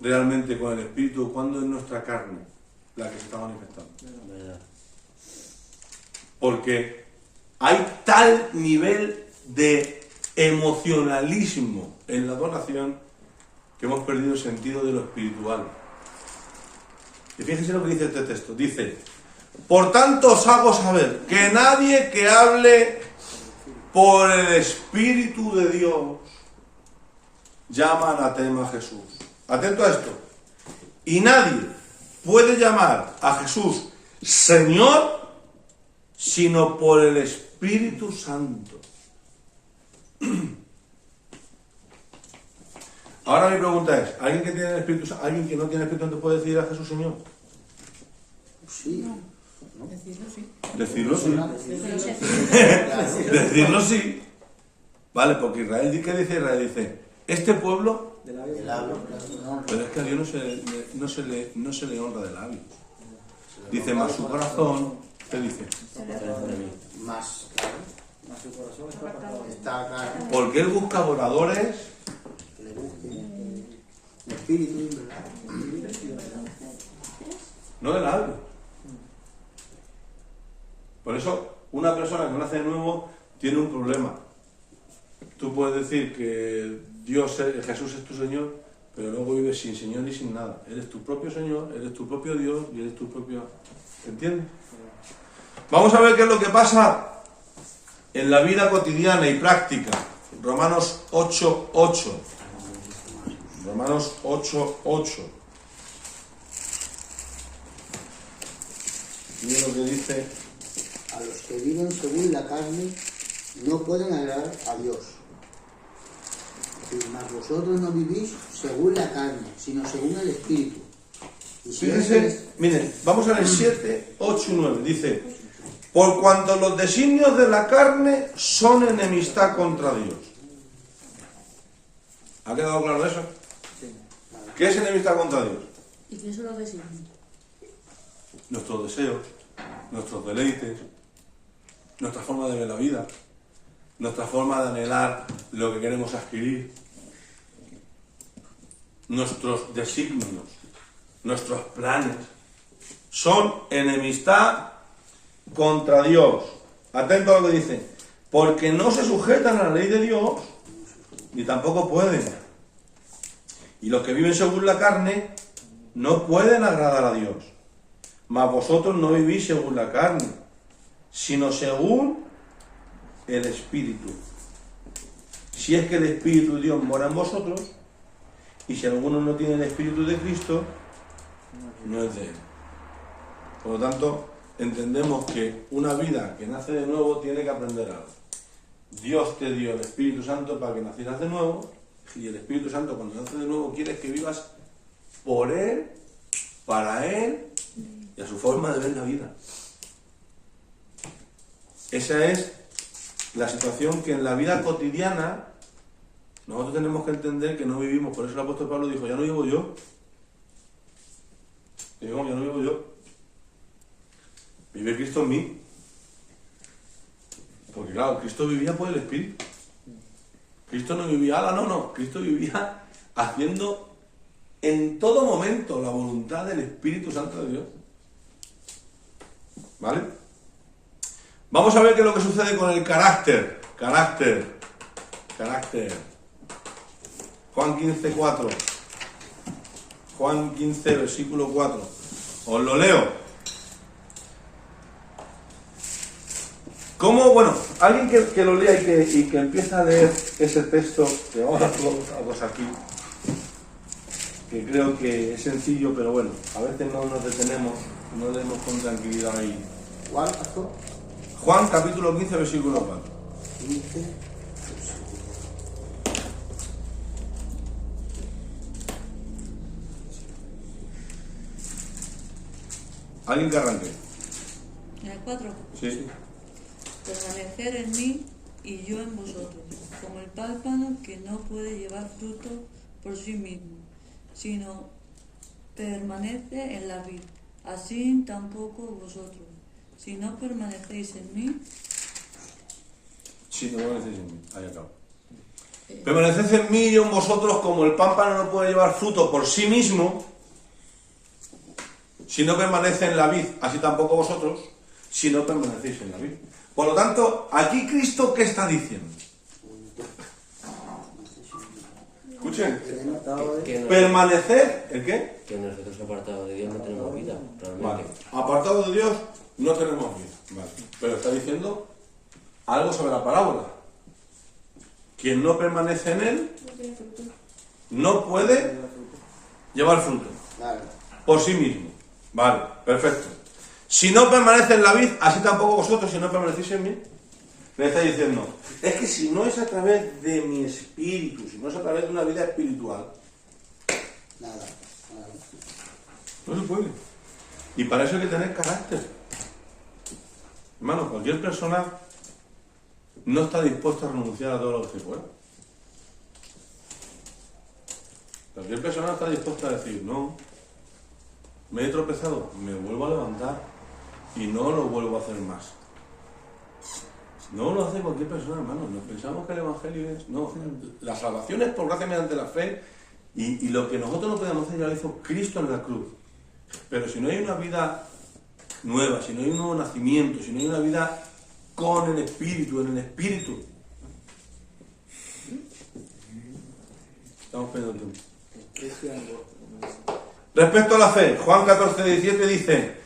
realmente con el Espíritu, cuándo es nuestra carne la que se está manifestando? Porque hay tal nivel de emocionalismo en la adoración que hemos perdido el sentido de lo espiritual. Y fíjense lo que dice este texto. Dice, por tanto os hago saber que nadie que hable por el Espíritu de Dios llama anatema a Jesús. Atento a esto. Y nadie puede llamar a Jesús Señor sino por el Espíritu Santo. Ahora mi pregunta es, ¿alguien que tiene el Espíritu Santo, alguien que no tiene el Espíritu Santo puede decir a Jesús Señor? Sí. Decirlo sí. Decirlo sí. Vale, porque Israel, ¿qué dice Israel? Dice, este pueblo, pero es que a Dios no se le honra de labios. Dice, más su corazón, ¿qué dice? Más su corazón está acá. Porque él busca adoradores. Le busquen el espíritu, ¿verdad? No de labios. Por eso, una persona que nace de nuevo tiene un problema. Tú puedes decir que Jesús es tu Señor, pero luego vives sin Señor y sin nada. Eres tu propio Señor, eres tu propio Dios y eres tu propio... ¿Entiendes? Vamos a ver qué es lo que pasa en la vida cotidiana y práctica. Romanos 8:8. Romanos 8:8. Mira lo que dice. A los que viven según la carne no pueden agradar a Dios. Mas vosotros no vivís según la carne, sino según el Espíritu. Y si Fíjense, miren, vamos a ver 7, 8 y 9. Dice, por cuanto los designios de la carne son enemistad contra Dios. ¿Ha quedado claro eso? ¿Qué es enemistad contra Dios? ¿Y qué son los designios? Nuestros deseos, nuestros deleites, nuestra forma de ver la vida, nuestra forma de anhelar lo que queremos adquirir, nuestros designios, nuestros planes, son enemistad contra Dios. Atento a lo que dice, porque no se sujetan a la ley de Dios, ni tampoco pueden. Y los que viven según la carne no pueden agradar a Dios. Mas vosotros no vivís según la carne, sino según el Espíritu. Si es que el Espíritu de Dios mora en vosotros, y si alguno no tiene el Espíritu de Cristo, no es de Él. Por lo tanto, entendemos que una vida que nace de nuevo tiene que aprender algo. Dios te dio el Espíritu Santo para que nacieras de nuevo, y el Espíritu Santo cuando nace de nuevo quiere que vivas por Él, para Él y a su forma de ver la vida. Esa es la situación que en la vida cotidiana nosotros tenemos que entender que no vivimos. Por eso el apóstol Pablo dijo, ya no vivo yo. Digo, ya no vivo yo. Vive Cristo en mí. Porque claro, Cristo vivía por el Espíritu. Cristo no vivía, no. Cristo vivía haciendo en todo momento la voluntad del Espíritu Santo de Dios. ¿Vale? Vamos a ver qué es lo que sucede con el carácter. Carácter. Juan 15:4. Juan 15, versículo 4. Os lo leo. ¿Cómo? Bueno, alguien que lo lea y que empiece a leer ese texto, que vamos a todos aquí, que creo que es sencillo, pero bueno, a veces no nos detenemos, no leemos con tranquilidad ahí. ¿Cuál, pastor? Juan capítulo 15, versículo 4. 15. ¿Alguien que arranque? En el 4. Sí. Permanecer en mí y yo en vosotros, como el pámpano que no puede llevar fruto por sí mismo, sino permanece en la vid. Así tampoco vosotros, si no permanecéis en mí. Sí, no permanecéis en mí. Ahí acabo. Permaneced en mí y yo en vosotros, como el pámpano no puede llevar fruto por sí mismo, si no permanece en la vid, así tampoco vosotros, si no permanecéis en la vid. Por lo tanto, aquí Cristo, ¿qué está diciendo? Escuchen. Permanecer, ¿el qué? Que nosotros apartados de Dios no tenemos vida, realmente. Vale. Apartado de Dios no tenemos vida. Vale. Pero está diciendo algo sobre la parábola. Quien no permanece en él no puede llevar fruto Claro. por sí mismo. Vale, perfecto. Si no permanece en la vid, así tampoco vosotros, si no permanecéis en mí. Le está diciendo, es que si no es a través de mi espíritu, si no es a través de una vida espiritual, Nada. no se puede. Y para eso hay que tener carácter. Hermano, cualquier persona no está dispuesta a renunciar a todo lo que se pueda. Cualquier persona está dispuesta a decir, no, me he tropezado, me vuelvo a levantar y no lo vuelvo a hacer más. No lo hace cualquier persona, hermano. Nos pensamos que el Evangelio es... No, la salvación es por gracia mediante la fe y lo que nosotros no podemos hacer ya lo hizo Cristo en la cruz. Pero si no hay una vida nueva, si no hay un nuevo nacimiento, si no hay una vida con el Espíritu, en el Espíritu, estamos perdiendo tiempo. Respecto a la fe, Juan 14, 17 dice,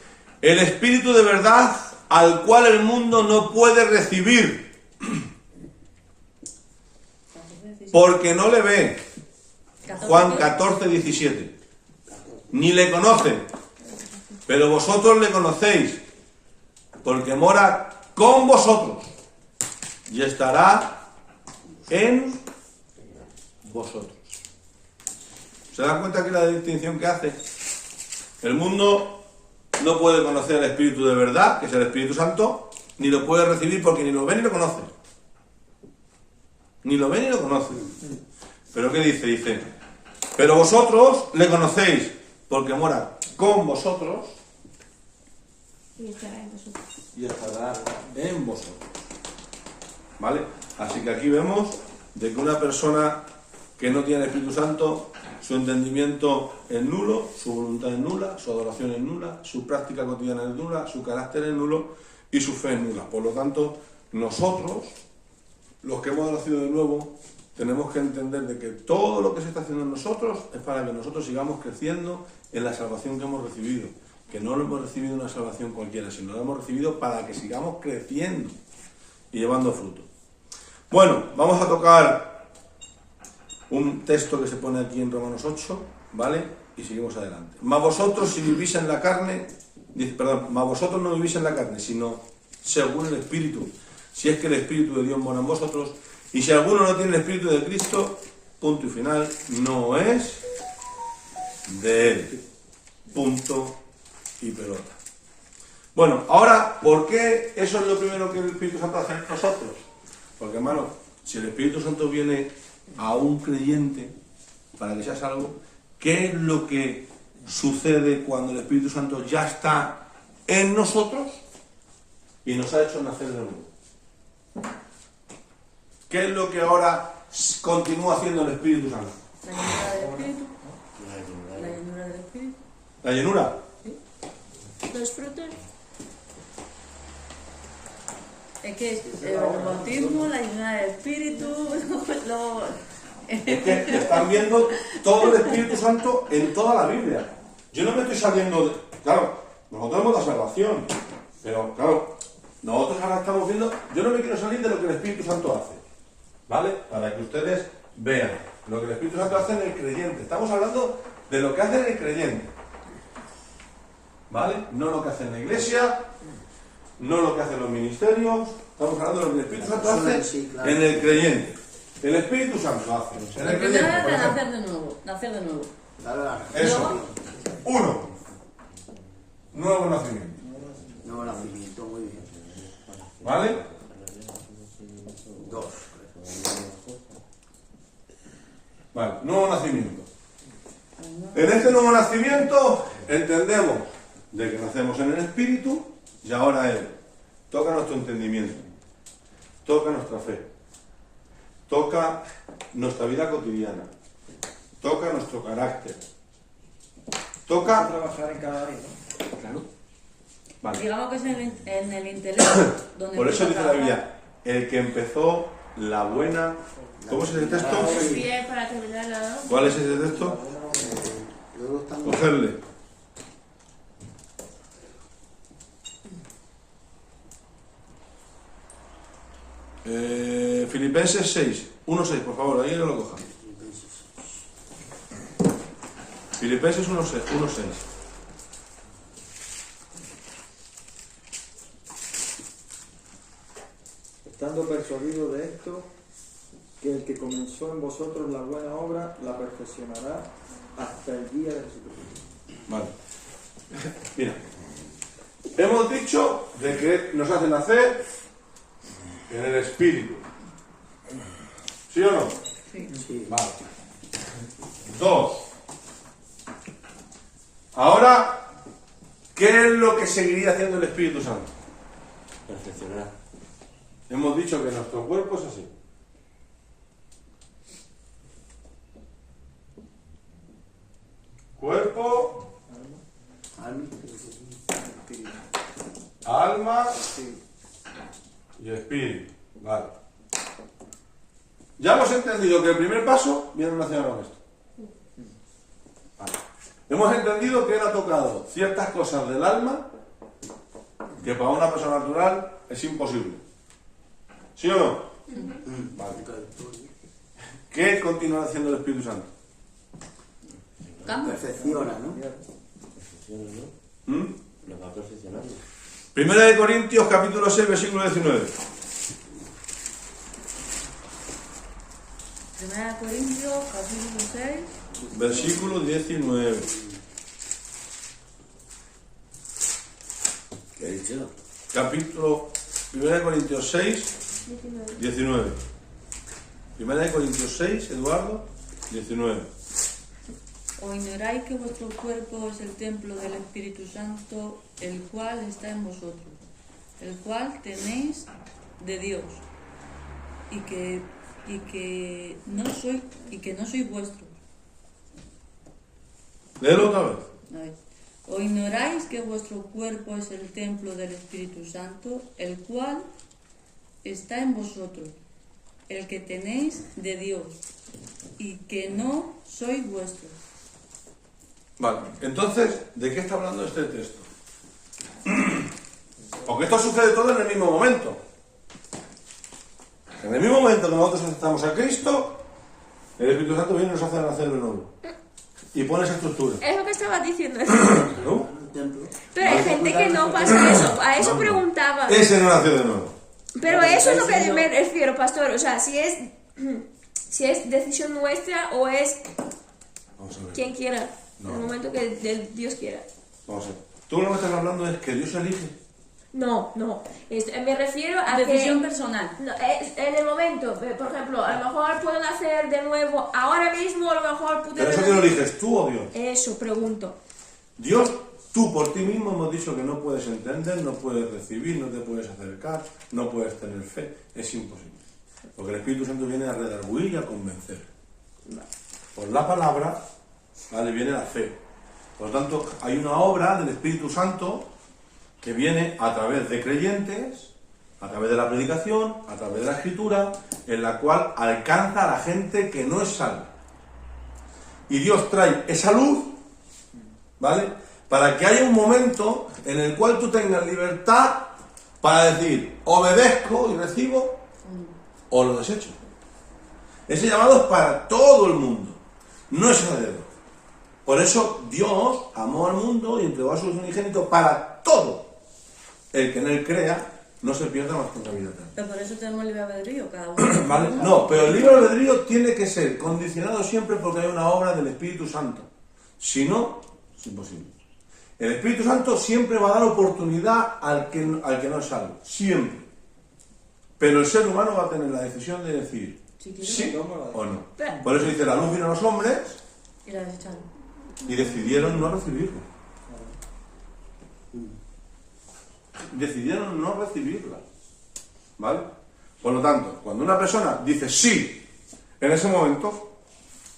el Espíritu de verdad al cual el mundo no puede recibir, porque no le ve. Juan 14, 17. Ni le conoce, pero vosotros le conocéis, porque mora con vosotros y estará en vosotros. ¿Se dan cuenta aquí la distinción que hace? El mundo no puede conocer al Espíritu de verdad, que es el Espíritu Santo, ni lo puede recibir porque ni lo ve ni lo conoce. Ni lo ve ni lo conoce. ¿Pero qué dice? Dice, pero vosotros le conocéis porque mora con vosotros y estará en vosotros. ¿Vale? Así que aquí vemos de que una persona que no tiene el Espíritu Santo, su entendimiento es nulo, su voluntad es nula, su adoración es nula, su práctica cotidiana es nula, su carácter es nulo y su fe es nula. Por lo tanto, nosotros, los que hemos nacido de nuevo, tenemos que entender de que todo lo que se está haciendo en nosotros es para que nosotros sigamos creciendo en la salvación que hemos recibido. Que no lo hemos recibido una salvación cualquiera, sino lo hemos recibido para que sigamos creciendo y llevando fruto. Bueno, vamos a tocar un texto que se pone aquí en Romanos 8, ¿vale? Y seguimos adelante. Mas vosotros si vivís en la carne, mas vosotros no vivís en la carne, sino según el Espíritu, si es que el Espíritu de Dios mora en vosotros, y si alguno no tiene el Espíritu de Cristo, punto y final, no es de él. Punto y pelota. Bueno, ahora, ¿por qué eso es lo primero que el Espíritu Santo hace en nosotros? Porque, hermano, si el Espíritu Santo viene a un creyente para que sea salvo, ¿qué es lo que sucede cuando el Espíritu Santo ya está en nosotros y nos ha hecho nacer de nuevo? ¿Qué es lo que ahora continúa haciendo el Espíritu Santo? La llenura del Espíritu. La llenura del Espíritu. ¿La llenura? Los frutos. Es que el bautismo, la llenura del Espíritu, Es que están viendo todo el Espíritu Santo en toda la Biblia. Yo no me estoy saliendo de... Claro, nosotros hemos la salvación, pero claro, Nosotros ahora estamos viendo, yo no me quiero salir de lo que el Espíritu Santo hace, ¿vale? Para que ustedes vean lo que el Espíritu Santo hace en el creyente. Estamos hablando de lo que hace en el creyente, ¿vale? No lo que hace en la iglesia, no lo que hacen los ministerios, estamos hablando de lo que el Espíritu Santo hace Sí, claro. en el creyente. El Espíritu Santo hace en el Primero creyente, es por de ejemplo. nacer de nuevo, nacer de nuevo. Claro, la Eso. Uno. Nuevo nacimiento. nuevo nacimiento, muy bien. ¿Vale? 2. Vale, nuevo nacimiento. En este nuevo nacimiento entendemos de que nacemos en el Espíritu y ahora Él toca nuestro entendimiento, toca nuestra fe, toca nuestra vida cotidiana, toca nuestro carácter, toca... Trabajar en cada área, ¿no? Claro. Vale. Digamos que es en el intelecto donde Por eso empieza dice a la trabajar. Biblia, el que empezó la buena... ¿Cómo es ese texto? Bien, para terminarla, ¿no? ¿Cuál es ese texto? Luego están Cogerle. Filipenses 6, 1.6, por favor, ahí no lo cojan. Filipenses 1.6. Estando persuadido de esto, que el que comenzó en vosotros la buena obra la perfeccionará hasta el día de Jesucristo. Vale. Mira, hemos dicho de que nos hace nacer en el Espíritu. ¿Sí o no? Sí. Vale. 2. Ahora, ¿qué es lo que seguiría haciendo el Espíritu Santo? Perfeccionar. Hemos dicho que nuestro cuerpo es así. Cuerpo, alma y espíritu. Vale. Ya hemos entendido que el primer paso viene relacionado con esto. Vale. Hemos entendido que él ha tocado ciertas cosas del alma que para una persona natural es imposible. ¿Sí o no? Vale. ¿Qué continúa haciendo el Espíritu Santo? Cambio. Perfecciona, ¿no? Perfecciona, ¿no? ¿Mm? Lo va perfeccionando. Primera de Corintios, capítulo 6, versículo 19. Primera de Corintios, capítulo 6. Versículo 19. ¿Qué he dicho? Capítulo 1 de Corintios 6, 19. 1 de Corintios 6, Eduardo, 19. ¿O ignoráis que vuestro cuerpo es el templo del Espíritu Santo, el cual está en vosotros, el cual tenéis de Dios, y que no sois vuestros? Léelo otra vez. A ver. ¿O ignoráis que vuestro cuerpo es el templo del Espíritu Santo, el cual está en vosotros, el que tenéis de Dios, y que no sois vuestros? Vale, entonces, ¿de qué está hablando este texto? Porque esto sucede todo en el mismo momento. En el mismo momento que nosotros aceptamos a Cristo, el Espíritu Santo viene y nos hace nacer de nuevo. Y pone esa estructura. Es lo que estabas diciendo. ¿No? El templo. Pero hay gente que no pasa eso. A eso preguntaba. Ese no nació de nuevo. Pero eso es lo que me refiero, pastor. O sea, si es decisión nuestra o es Vamos a ver. quien quiera. No. En el momento que Dios quiera. Vamos a ver. Tú lo que estás hablando es que Dios elige. No. Me refiero a Decisión que... personal. No, en el momento, por ejemplo, a lo mejor puedo nacer de nuevo ahora mismo, a lo mejor pude... Pero eso que lo eliges tú o Dios. Eso, pregunto. Dios, tú por ti mismo hemos dicho que no puedes entender, no puedes recibir, no te puedes acercar, no puedes tener fe. Es imposible. Porque el Espíritu Santo viene a redarguir y a convencer. Por la palabra, ¿vale? Viene la fe. Por lo tanto, hay una obra del Espíritu Santo que viene a través de creyentes, a través de la predicación, a través de la escritura, en la cual alcanza a la gente que no es salva. Y Dios trae esa luz, ¿vale? Para que haya un momento en el cual tú tengas libertad para decir, obedezco y recibo, o lo desecho. Ese llamado es para todo el mundo, no es a dedo. Por eso Dios amó al mundo y entregó a su unigénito para todo. El que en él crea no se pierda más que una vida eterna. Pero por eso tenemos libre albedrío, cada uno. ¿Vale? No, pero el libre albedrío tiene que ser condicionado siempre porque hay una obra del Espíritu Santo. Si no, es imposible. El Espíritu Santo siempre va a dar oportunidad al que no es salvo. Siempre. Pero el ser humano va a tener la decisión de decir sí o no. Por eso dice, la luz vino a los hombres Y la desecharon. y decidieron no recibirlo. Decidieron no recibirla. ¿Vale? Por lo tanto, cuando una persona dice sí, en ese momento,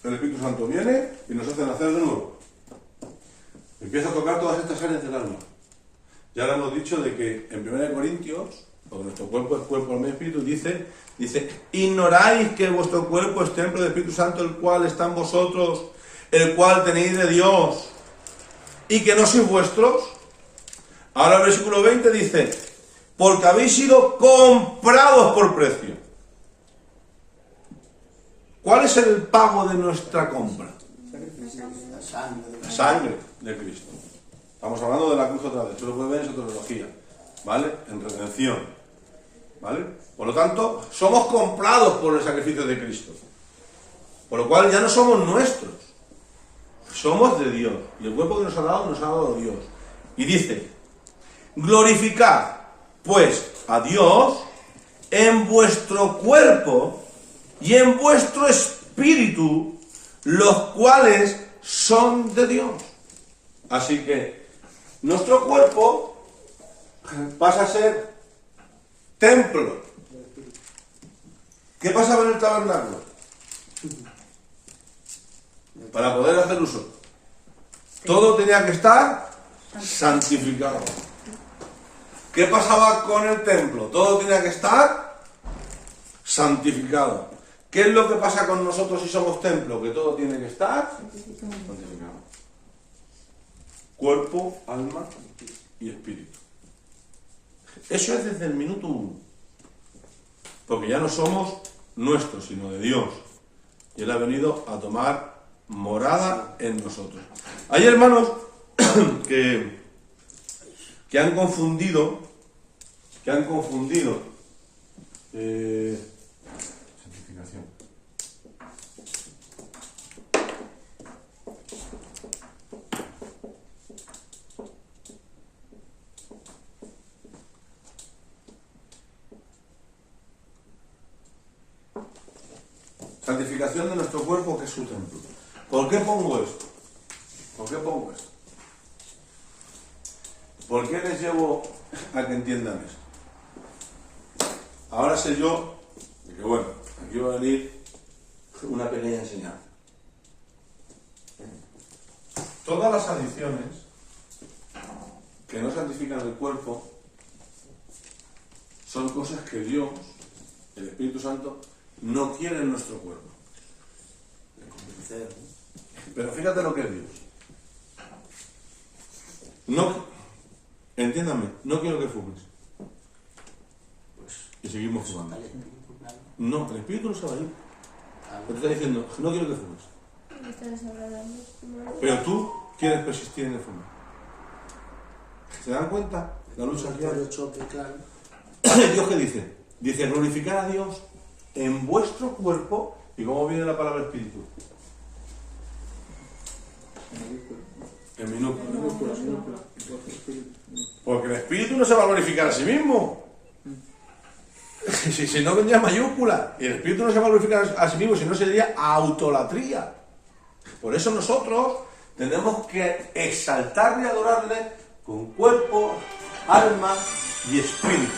el Espíritu Santo viene y nos hace nacer de nuevo. Empieza a tocar todas estas áreas del alma. Ya le hemos dicho de que en 1 Corintios, porque nuestro cuerpo es cuerpo, alma y espíritu, dice, ignoráis que vuestro cuerpo es templo del Espíritu Santo, el cual está en vosotros, el cual tenéis de Dios, y que no sois vuestros. Ahora el versículo 20 dice, porque habéis sido comprados por precio. ¿Cuál es el pago de nuestra compra? La sangre de Cristo. Estamos hablando de la cruz otra vez, eso lo puede ver en su teología, ¿vale? En redención, ¿vale? Por lo tanto, somos comprados por el sacrificio de Cristo. Por lo cual ya no somos nuestros, somos de Dios. Y el cuerpo que nos ha dado Dios. Y dice, glorificad, pues, a Dios en vuestro cuerpo y en vuestro espíritu, los cuales son de Dios. Así que nuestro cuerpo pasa a ser templo. ¿Qué pasaba en el tabernáculo? Para poder hacer uso, todo tenía que estar santificado. ¿Qué pasaba con el templo? Todo tenía que estar santificado. ¿Qué es lo que pasa con nosotros si somos templo? Que todo tiene que estar santificado. Cuerpo, alma y espíritu. Eso es desde el minuto 1. Porque ya no somos nuestros, sino de Dios. Y Él ha venido a tomar morada en nosotros. Hay hermanos que han confundido santificación. Santificación de nuestro cuerpo, que es su templo. ¿Por qué pongo esto? ¿Por qué pongo esto? ¿Por qué les llevo a que entiendan esto? Ahora sé yo de que, bueno, aquí va a venir una pequeña enseñanza. Todas las adicciones que no santifican el cuerpo son cosas que Dios, el Espíritu Santo, no quiere en nuestro cuerpo. Pero fíjate lo que es Dios. No, entiéndame, no quiero que fumes. Y seguimos fumando. No, el Espíritu no se va a ir. Pero te está diciendo, no quiero que fumes. Pero tú quieres persistir en el fumar. ¿Se dan cuenta? La lucha que hay. ¿Dios qué dice? Dice, glorificar a Dios en vuestro cuerpo. ¿Y cómo viene la palabra espíritu? En minúscula. Porque el espíritu no se va a glorificar a sí mismo. Si no vendría mayúscula. Y el espíritu no se va a glorificar a sí mismo, si no sería autolatría. Por eso nosotros tenemos que exaltarle y adorarle con cuerpo, alma y espíritu.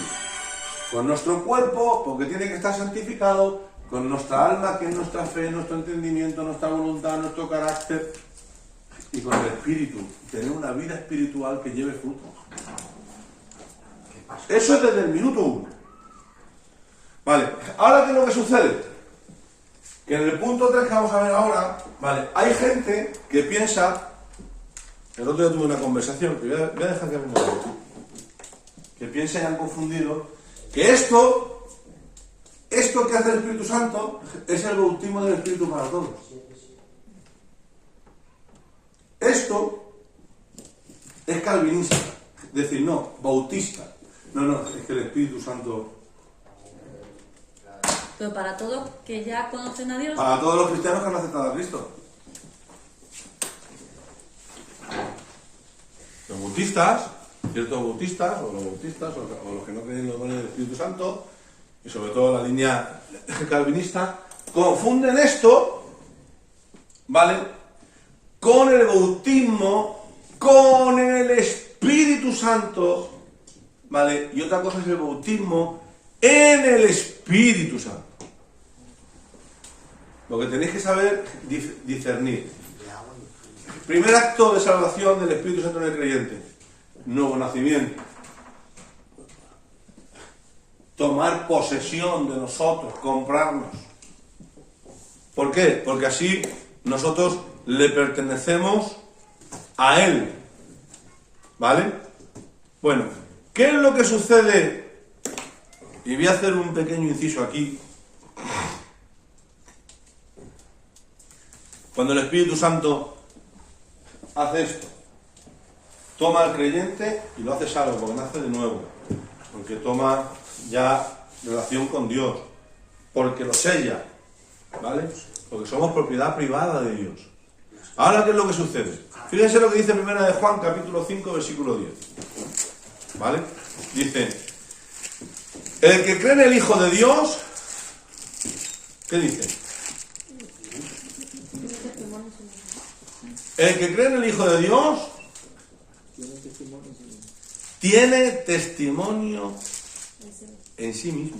Con nuestro cuerpo, porque tiene que estar santificado, con nuestra alma, que es nuestra fe, nuestro entendimiento, nuestra voluntad, nuestro carácter, y con el espíritu, tener una vida espiritual que lleve fruto. Eso es desde el minuto 1. Vale, ahora ¿qué es lo que sucede? Que en el punto 3 que vamos a ver ahora, vale, hay gente que piensa, el otro día tuve una conversación, que voy a dejar que venga aquí. que piensen y han confundido que esto que hace el Espíritu Santo es el bautismo del Espíritu para todos. Esto es calvinista, es decir, no, bautista. No, es que el Espíritu Santo, Pero para todos que ya conocen a Dios, para todos los cristianos que han aceptado a Cristo. Los bautistas, ciertos bautistas, o los que no creen en los dones del Espíritu Santo, y sobre todo la línea calvinista, confunden esto, ¿vale?, con el bautismo, con el Espíritu Santo, ¿vale? Y otra cosa es el bautismo en el Espíritu Santo. Lo que tenéis que saber discernir. Primer acto de salvación del Espíritu Santo en el creyente: nuevo nacimiento. Tomar posesión de nosotros, comprarnos. ¿Por qué? Porque así nosotros le pertenecemos a Él. ¿Vale? Bueno, ¿qué es lo que sucede? Y voy a hacer un pequeño inciso aquí. Cuando el Espíritu Santo hace esto, toma al creyente y lo hace salvo, porque nace de nuevo, porque toma ya relación con Dios, porque lo sella, ¿vale? Porque somos propiedad privada de Dios. Ahora, ¿qué es lo que sucede? Fíjense lo que dice 1 de Juan, capítulo 5, versículo 10. ¿Vale? Dice: el que cree en el Hijo de Dios, ¿qué dice? El que cree en el Hijo de Dios tiene testimonio en sí mismo.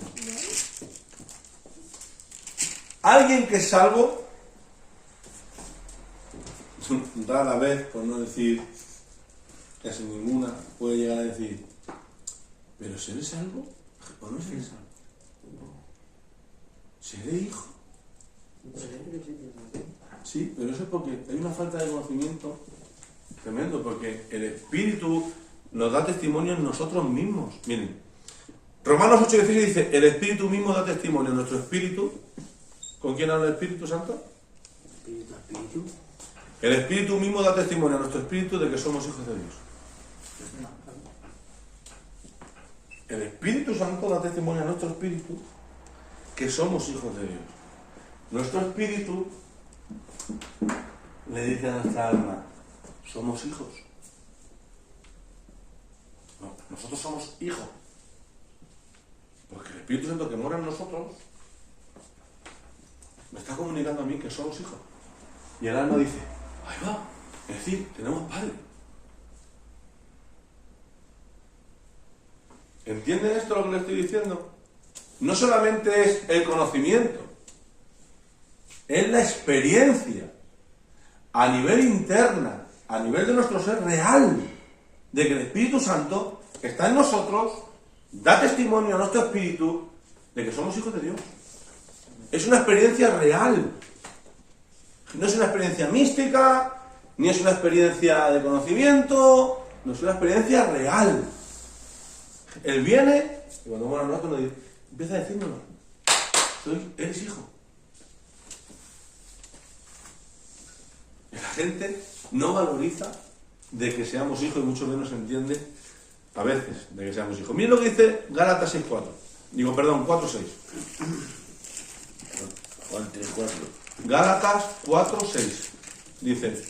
Alguien que es salvo, rara vez, por no decir casi ninguna, puede llegar a decir: ¿pero seré salvo o no seré salvo? ¿Seré hijo? Sí, pero eso es porque hay una falta de conocimiento tremendo, porque el Espíritu nos da testimonio en nosotros mismos. Miren, Romanos 8:16 dice: el Espíritu mismo da testimonio en nuestro espíritu. ¿Con quién habla el Espíritu Santo? Espíritu. El Espíritu mismo da testimonio a nuestro espíritu de que somos hijos de Dios. El Espíritu Santo da testimonio a nuestro espíritu que somos hijos de Dios. Nuestro espíritu le dice a nuestra alma: somos hijos. No, nosotros somos hijos. Porque el Espíritu Santo que mora en nosotros me está comunicando a mí que somos hijos. Y el alma dice: ahí va, es decir, tenemos padre. ¿Entienden esto lo que les estoy diciendo? No solamente es el conocimiento, es la experiencia a nivel interna, a nivel de nuestro ser real, de que el Espíritu Santo está en nosotros, da testimonio a nuestro espíritu de que somos hijos de Dios. Es una experiencia real. No es una experiencia mística, ni es una experiencia de conocimiento, no es una experiencia real. Él viene y cuando muera nosotros nos empieza a decírnoslo: eres hijo. Y la gente no valoriza de que seamos hijos y mucho menos entiende a veces de que seamos hijos. Miren lo que dice Gálatas 6:4. Digo, perdón, 4:6. Juan 3:4. Gálatas 4:6. Dice: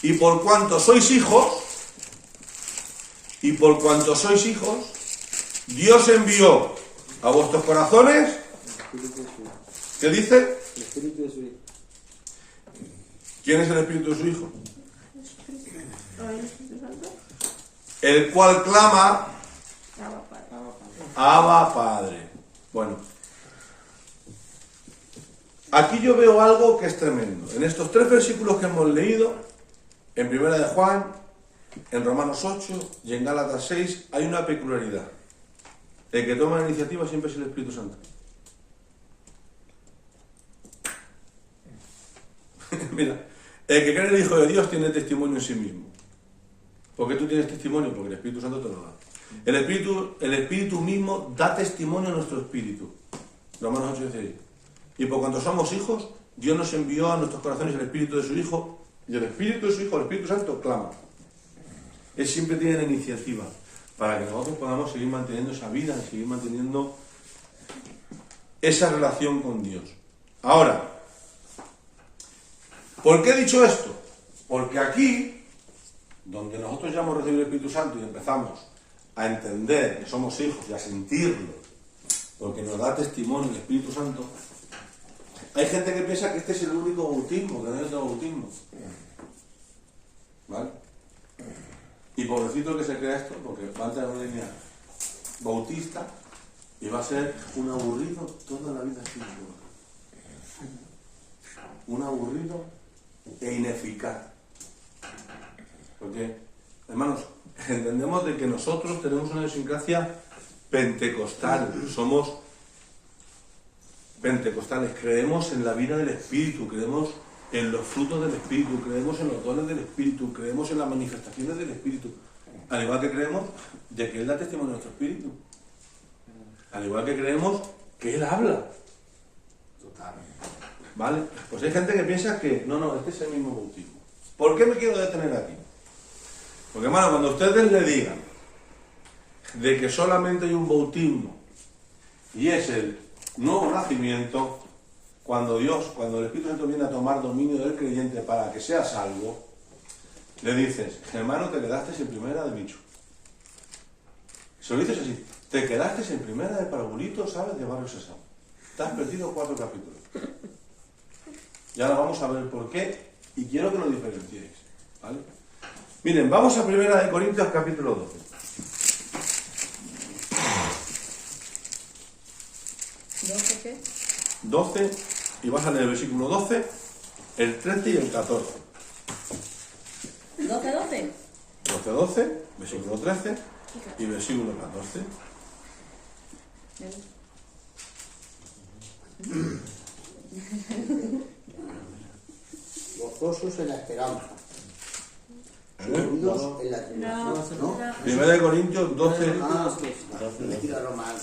y por cuanto sois hijos, Dios envió a vuestros corazones, ¿qué dice? El Espíritu de su Hijo. ¿Quién es el Espíritu de su Hijo? El cual clama: Abba Padre. Bueno, aquí yo veo algo que es tremendo. En estos 3 versículos que hemos leído, en 1 de Juan, en Romanos 8 y en Gálatas 6, hay una peculiaridad. El que toma la iniciativa siempre es el Espíritu Santo. Mira, el que cree en el Hijo de Dios tiene testimonio en sí mismo. ¿Por qué tú tienes testimonio? Porque el Espíritu Santo te lo da. El Espíritu mismo da testimonio a nuestro espíritu. Romanos 8:16. Y por cuanto somos hijos, Dios nos envió a nuestros corazones el Espíritu de su Hijo, y el Espíritu de su Hijo, el Espíritu Santo, clama. Él siempre tiene la iniciativa para que nosotros podamos seguir manteniendo esa vida, seguir manteniendo esa relación con Dios. Ahora, ¿por qué he dicho esto? Porque aquí, donde nosotros ya hemos recibido el Espíritu Santo y empezamos a entender que somos hijos y a sentirlo, porque nos da testimonio el Espíritu Santo, hay gente que piensa que este es el único bautismo, que no hay otro bautismo. ¿Vale? Y pobrecito que se crea esto, porque va a entrar en una línea bautista y va a ser un aburrido toda la vida espiritual. Un aburrido e ineficaz. Porque, hermanos, entendemos de que nosotros tenemos una idiosincrasia pentecostal, somos pentecostales, creemos en la vida del Espíritu, creemos en los frutos del Espíritu, creemos en los dones del Espíritu, creemos en las manifestaciones del Espíritu, al igual que creemos de que Él da testimonio de nuestro Espíritu, al igual que creemos que Él habla. ¿Vale? Pues hay gente que piensa que no, este es el mismo bautismo. ¿Por qué me quiero detener aquí? Porque, hermano, cuando ustedes le digan de que solamente hay un bautismo y es el nuevo nacimiento, cuando el Espíritu Santo viene a tomar dominio del creyente para que sea salvo, le dices, hermano, te quedaste en primera de Micho. Se lo dices así, te quedaste en primera de Parvulito, ¿sabes? De Barrio Sésamo. Te has perdido 4 capítulos. Y ahora vamos a ver por qué, y quiero que lo diferenciéis, ¿vale? Miren, vamos a 1 Corintios capítulo 12. 12 qué? 12, y vas a leer el versículo 12, el 13 y el 14. 12. 12, versículo 13 y versículo 14. Gozosos en la esperanza. Seguros en la tribulación. ¿No? 1 Corintios 12. Mentira romana.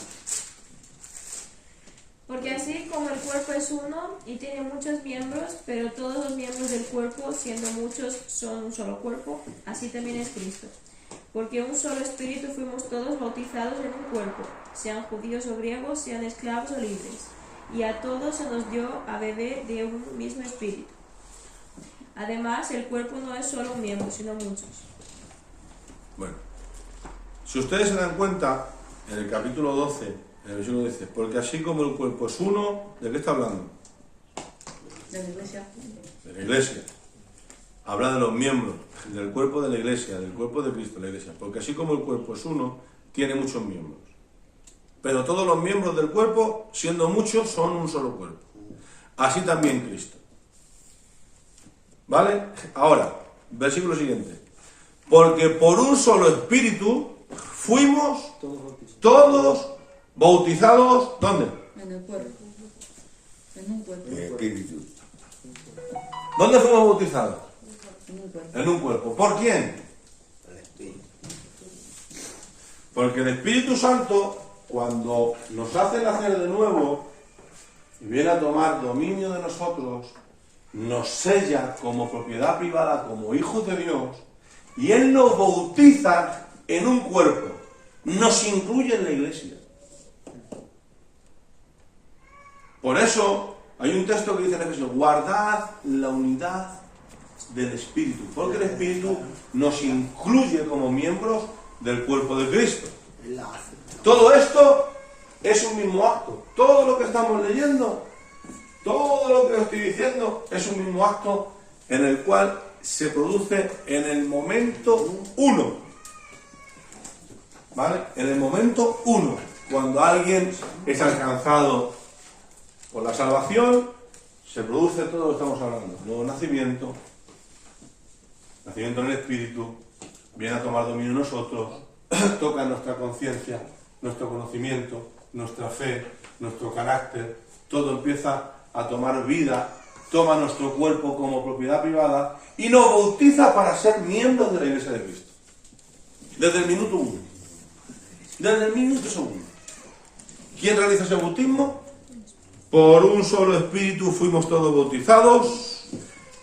Porque así como el cuerpo es uno y tiene muchos miembros, pero todos los miembros del cuerpo, siendo muchos, son un solo cuerpo, así también es Cristo. Porque un solo espíritu fuimos todos bautizados en un cuerpo, sean judíos o griegos, sean esclavos o libres, y a todos se nos dio a beber de un mismo espíritu. Además, el cuerpo no es solo un miembro, sino muchos. Bueno, si ustedes se dan cuenta, en el capítulo 12, en el versículo 10, porque así como el cuerpo es uno, ¿de qué está hablando? De la iglesia. De la iglesia. Habla de los miembros, del cuerpo de la iglesia, del cuerpo de Cristo, la iglesia. Porque así como el cuerpo es uno, tiene muchos miembros. Pero todos los miembros del cuerpo, siendo muchos, son un solo cuerpo. Así también Cristo. ¿Vale? Ahora, versículo siguiente. Porque por un solo espíritu fuimos todos bautizados, ¿dónde? En el cuerpo. En un cuerpo. ¿Dónde fuimos bautizados? En un cuerpo. En un cuerpo. ¿Por quién? El Espíritu. Porque el Espíritu Santo, cuando nos hace nacer de nuevo y viene a tomar dominio de nosotros, nos sella como propiedad privada, como hijos de Dios, y Él nos bautiza en un cuerpo, nos incluye en la iglesia. Por eso hay un texto que dice en Efesios, guardad la unidad del Espíritu, porque el Espíritu nos incluye como miembros del cuerpo de Cristo. Todo esto es un mismo acto. Todo lo que estamos leyendo, todo lo que os estoy diciendo, es un mismo acto en el cual se produce en el momento uno. ¿Vale? En el momento uno. Cuando alguien es alcanzado por la salvación, se produce todo lo que estamos hablando. Nuevo nacimiento, nacimiento en el Espíritu, viene a tomar dominio en nosotros, toca nuestra conciencia, nuestro conocimiento, nuestra fe, nuestro carácter, todo empieza a tomar vida, toma nuestro cuerpo como propiedad privada y nos bautiza para ser miembros de la Iglesia de Cristo. Desde el minuto 1. Desde el minuto segundo. ¿Quién realiza ese bautismo? Por un solo espíritu fuimos todos bautizados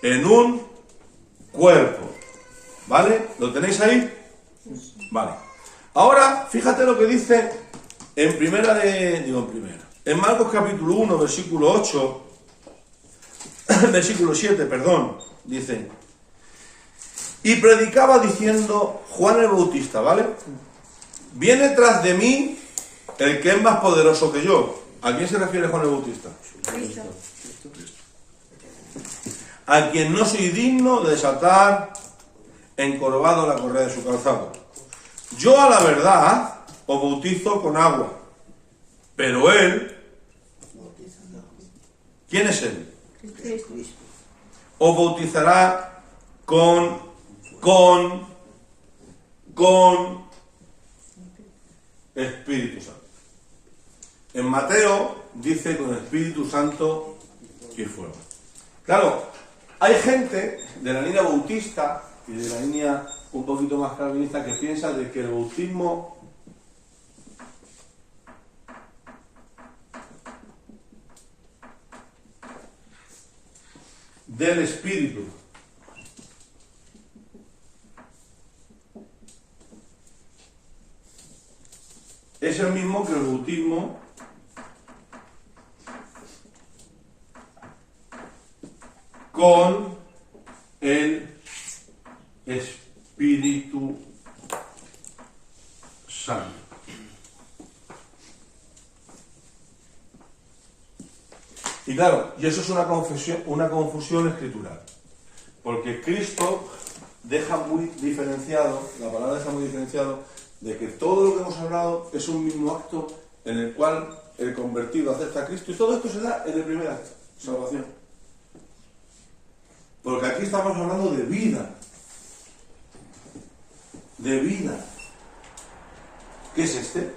en un cuerpo. ¿Vale? ¿Lo tenéis ahí? Vale. Ahora, fíjate lo que dice en Marcos capítulo 1, versículo 8, versículo 7, perdón, dice: y predicaba diciendo, Juan el Bautista, ¿vale? Viene tras de mí el que es más poderoso que yo. ¿A quién se refiere Juan el Bautista? Cristo. A quien no soy digno de desatar encorvado la correa de su calzado. Yo a la verdad os bautizo con agua, pero él, ¿quién es él? Os bautizará con Espíritu Santo. En Mateo dice con Espíritu Santo y fuego. Claro, hay gente de la línea bautista y de la línea un poquito más calvinista que piensa de que el bautismo del Espíritu es el mismo que el bautismo con el Espíritu Santo. Y claro, y eso es una confusión escritural, porque Cristo deja muy diferenciado, la palabra deja muy diferenciado, de que todo lo que hemos hablado es un mismo acto en el cual el convertido acepta a Cristo, y todo esto se da en el primer acto, salvación. Porque aquí estamos hablando de vida. De vida. ¿Qué es este?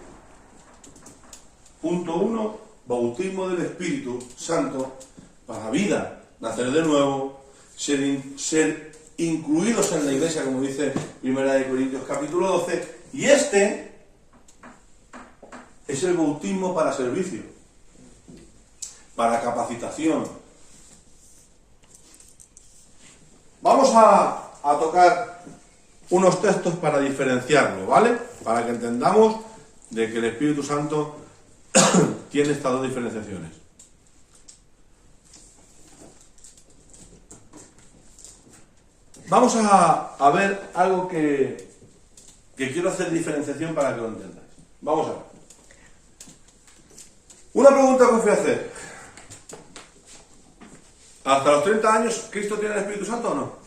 Punto 1, bautismo del Espíritu Santo para vida, nacer de nuevo, ser incluidos en la iglesia, como dice 1 Corintios capítulo 12, y este es el bautismo para servicio, para capacitación. Vamos a tocar unos textos para diferenciarlo, ¿vale? Para que entendamos de que el Espíritu Santo tiene estas dos diferenciaciones. Vamos a ver algo que quiero hacer diferenciación para que lo entendáis. Vamos a ver. Una pregunta que os voy a hacer. ¿Hasta los 30 años Cristo tiene el Espíritu Santo o no?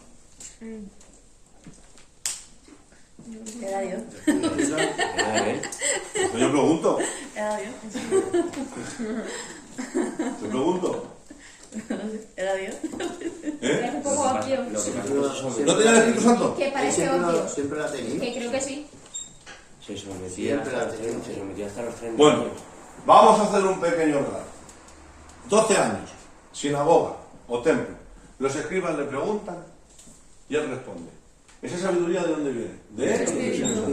Era Dios. Pues yo pregunto. Era Dios. Te pregunto. Era Dios. ¿Eh? Es un poco obvio. ¿No tenía el Espíritu Santo? Que parece obvio. Siempre la tenía. Que creo que sí. Se sometía hasta los 30 Bueno, años. vamos a hacer un pequeño relato. 12 años, sinagoga o templo. Los escribas le preguntan y él responde. ¿Esa sabiduría de dónde viene? De Espíritu.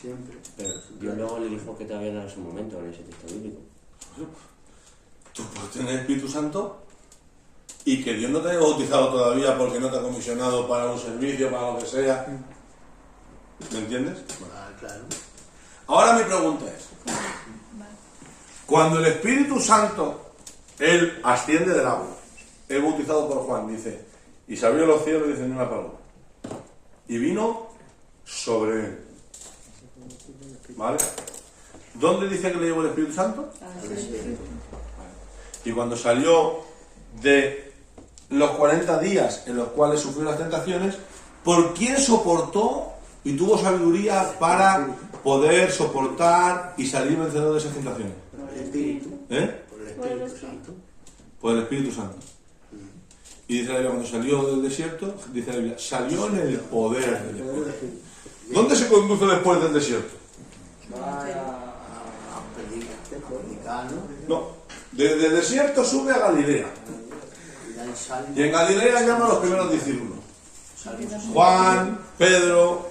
Siempre. Pero Dios luego le dijo que todavía no era su momento en ese texto bíblico. Tú puedes tener Espíritu Santo y que Dios no te haya bautizado todavía porque no te ha comisionado para un servicio, para lo que sea. ¿Me entiendes? Ah, claro. Ahora mi pregunta es, cuando el Espíritu Santo, Él asciende del agua, es bautizado por Juan, dice, y se abrió los cielos y descendió una paloma, y vino sobre él. ¿Vale? ¿Dónde dice que le llevó el Espíritu Santo? Y cuando salió de los 40 días en los cuales sufrió las tentaciones, ¿por quién soportó y tuvo sabiduría para poder soportar y salir vencedor de esas tentaciones? Por el Espíritu. ¿Eh? Por el Espíritu Santo. Por el Espíritu Santo. Y dice la Biblia, cuando salió del desierto, dice la Biblia, salió en el poder del Espíritu. ¿Dónde se conduce después del desierto? No, desde el desierto sube a Galilea. Y en Galilea llama a los primeros discípulos. Juan, Pedro,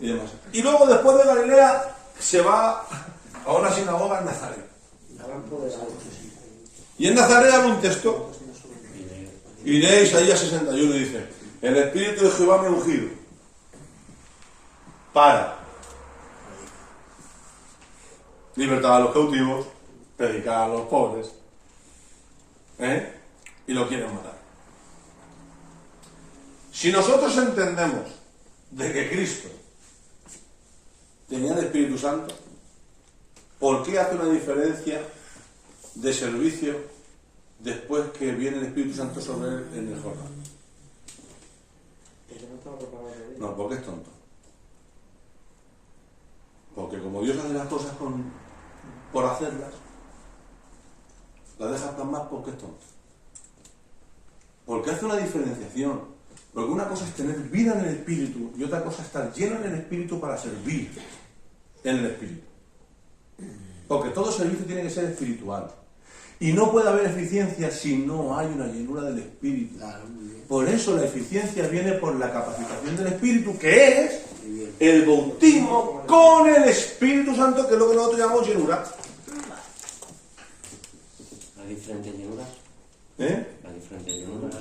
y demás. Y luego, después de Galilea, se va a una sinagoga en Nazaret. Y en Nazaret habla un texto. Y lee Isaías 61 y dice: el Espíritu de Jehová me ha ungido para libertar a los cautivos, predicar a los pobres, y lo quieren matar. Si nosotros entendemos de que Cristo tenía el Espíritu Santo, ¿por qué hace una diferencia de servicio después que viene el Espíritu Santo sobre él en el Jordán? No, porque es tonto. Porque como Dios hace las cosas por hacerlas, las deja plasmadas porque es tonto. Porque hace una diferenciación. Porque una cosa es tener vida en el Espíritu y otra cosa es estar lleno en el Espíritu para servir en el Espíritu. Porque todo servicio tiene que ser espiritual. Y no puede haber eficiencia si no hay una llenura del Espíritu. Claro, muy bien. Por eso la eficiencia viene por la capacitación del Espíritu, que es el bautismo con el Espíritu Santo, que es lo que nosotros llamamos llenura. ¿Hay diferentes llenuras? ¿Hay diferentes llenuras?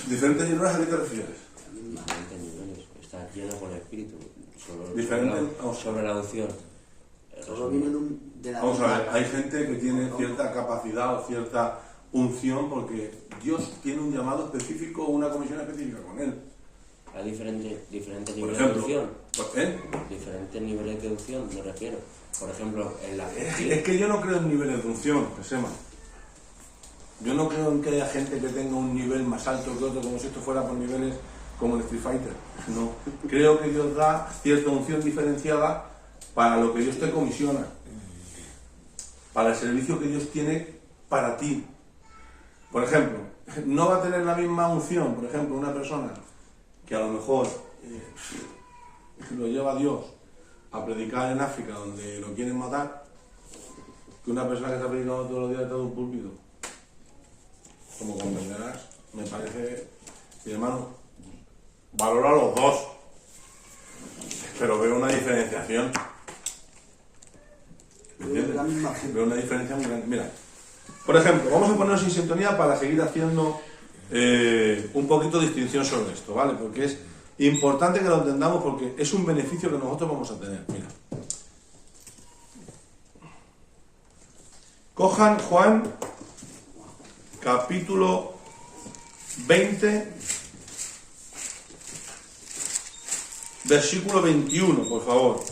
¿Diferentes llenuras a qué te refieres? Diferentes niveles. Está lleno con el Espíritu. Sobre la unción. Todo viene de la Vamos a ver, hay gente que tiene cierta capacidad o cierta unción porque Dios tiene un llamado específico o una comisión específica con él. Hay diferentes Por niveles ejemplo, de unción. ¿Diferentes niveles de unción, me refiero. Por ejemplo, en la Es que yo no creo en niveles de unción, que sepa. Yo no creo en que haya gente que tenga un nivel más alto que otro, como si esto fuera por niveles como el Street Fighter. No. Creo que Dios da cierta unción diferenciada para lo que Dios te comisiona, para el servicio que Dios tiene para ti. Por ejemplo, no va a tener la misma unción, por ejemplo, una persona que a lo mejor lo lleva a Dios a predicar en África donde lo quieren matar, que una persona que está predicando todos los días detrás de un púlpito. Como comprenderás, me parece, mi hermano, valoro a los dos, pero veo una diferenciación. ¿Entiendes? Veo una diferencia muy grande. Mira, por ejemplo, vamos a ponernos en sintonía para seguir haciendo un poquito de distinción sobre esto, ¿vale? Porque es importante que lo entendamos porque es un beneficio que nosotros vamos a tener. Mira. Cojan Juan, capítulo 20, versículo 21, por favor.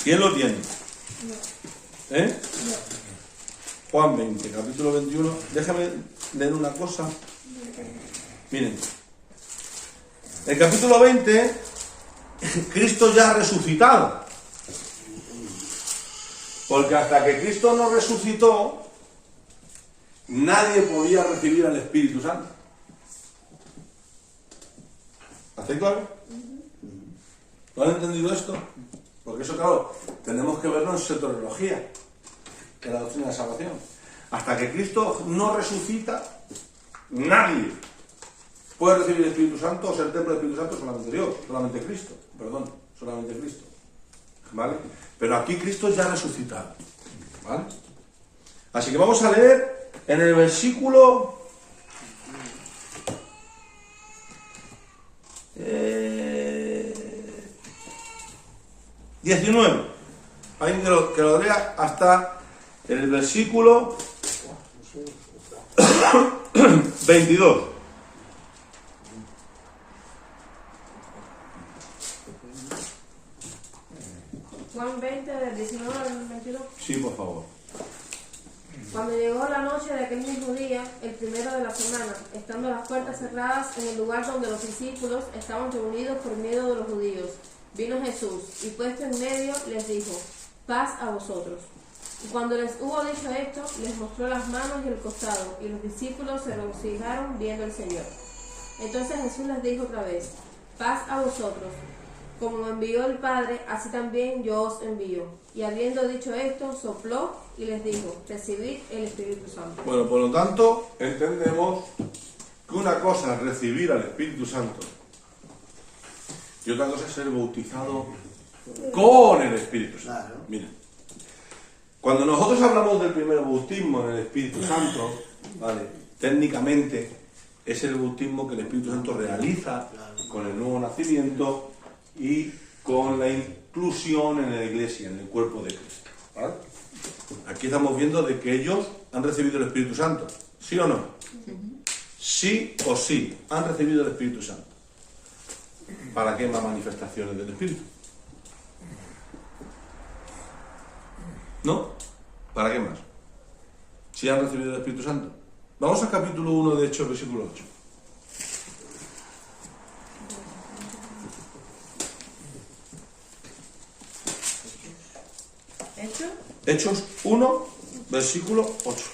¿Quién lo tiene? Juan 20, capítulo 21. Déjame leer una cosa. Miren. El capítulo 20, Cristo ya ha resucitado. Porque hasta que Cristo no resucitó, nadie podía recibir al Espíritu Santo. ¿Hacéis claro? ¿No han entendido esto? Porque eso, claro, tenemos que verlo en soteriología, que es la doctrina de salvación. Hasta que Cristo no resucita, nadie puede recibir el Espíritu Santo o ser templo del Espíritu Santo, solamente Dios, solamente Cristo, perdón, solamente Cristo. ¿Vale? Pero aquí Cristo ya ha resucitado. ¿Vale? Así que vamos a leer en el versículo 19. Alguien que lo lea hasta el versículo 22. Juan 20, del 19 al 22. Sí, por favor. Cuando llegó la noche de aquel mismo día, el primero de la semana, estando las puertas cerradas en el lugar donde los discípulos estaban reunidos por miedo de los judíos, vino Jesús y puesto en medio les dijo: paz a vosotros. Y cuando les hubo dicho esto, les mostró las manos y el costado, y los discípulos se regocijaron viendo al Señor. Entonces Jesús les dijo otra vez: paz a vosotros. Como me envió el Padre, así también yo os envío. Y habiendo dicho esto, sopló y les dijo: recibid el Espíritu Santo. Bueno, por lo tanto, entendemos que una cosa es recibir al Espíritu Santo y otra cosa es ser bautizado con el Espíritu Santo. Claro. Miren, cuando nosotros hablamos del primer bautismo en el Espíritu Santo, ¿vale? Técnicamente es el bautismo que el Espíritu Santo realiza con el nuevo nacimiento y con la inclusión en la iglesia, en el cuerpo de Cristo, ¿vale? Aquí estamos viendo de que ellos han recibido el Espíritu Santo, ¿sí o no? Sí o sí, han recibido el Espíritu Santo. ¿Para qué más manifestaciones del Espíritu? ¿No? ¿Para qué más? Si han recibido el Espíritu Santo. Vamos al capítulo 1 de Hechos, versículo 8. Hechos 1, versículo 8.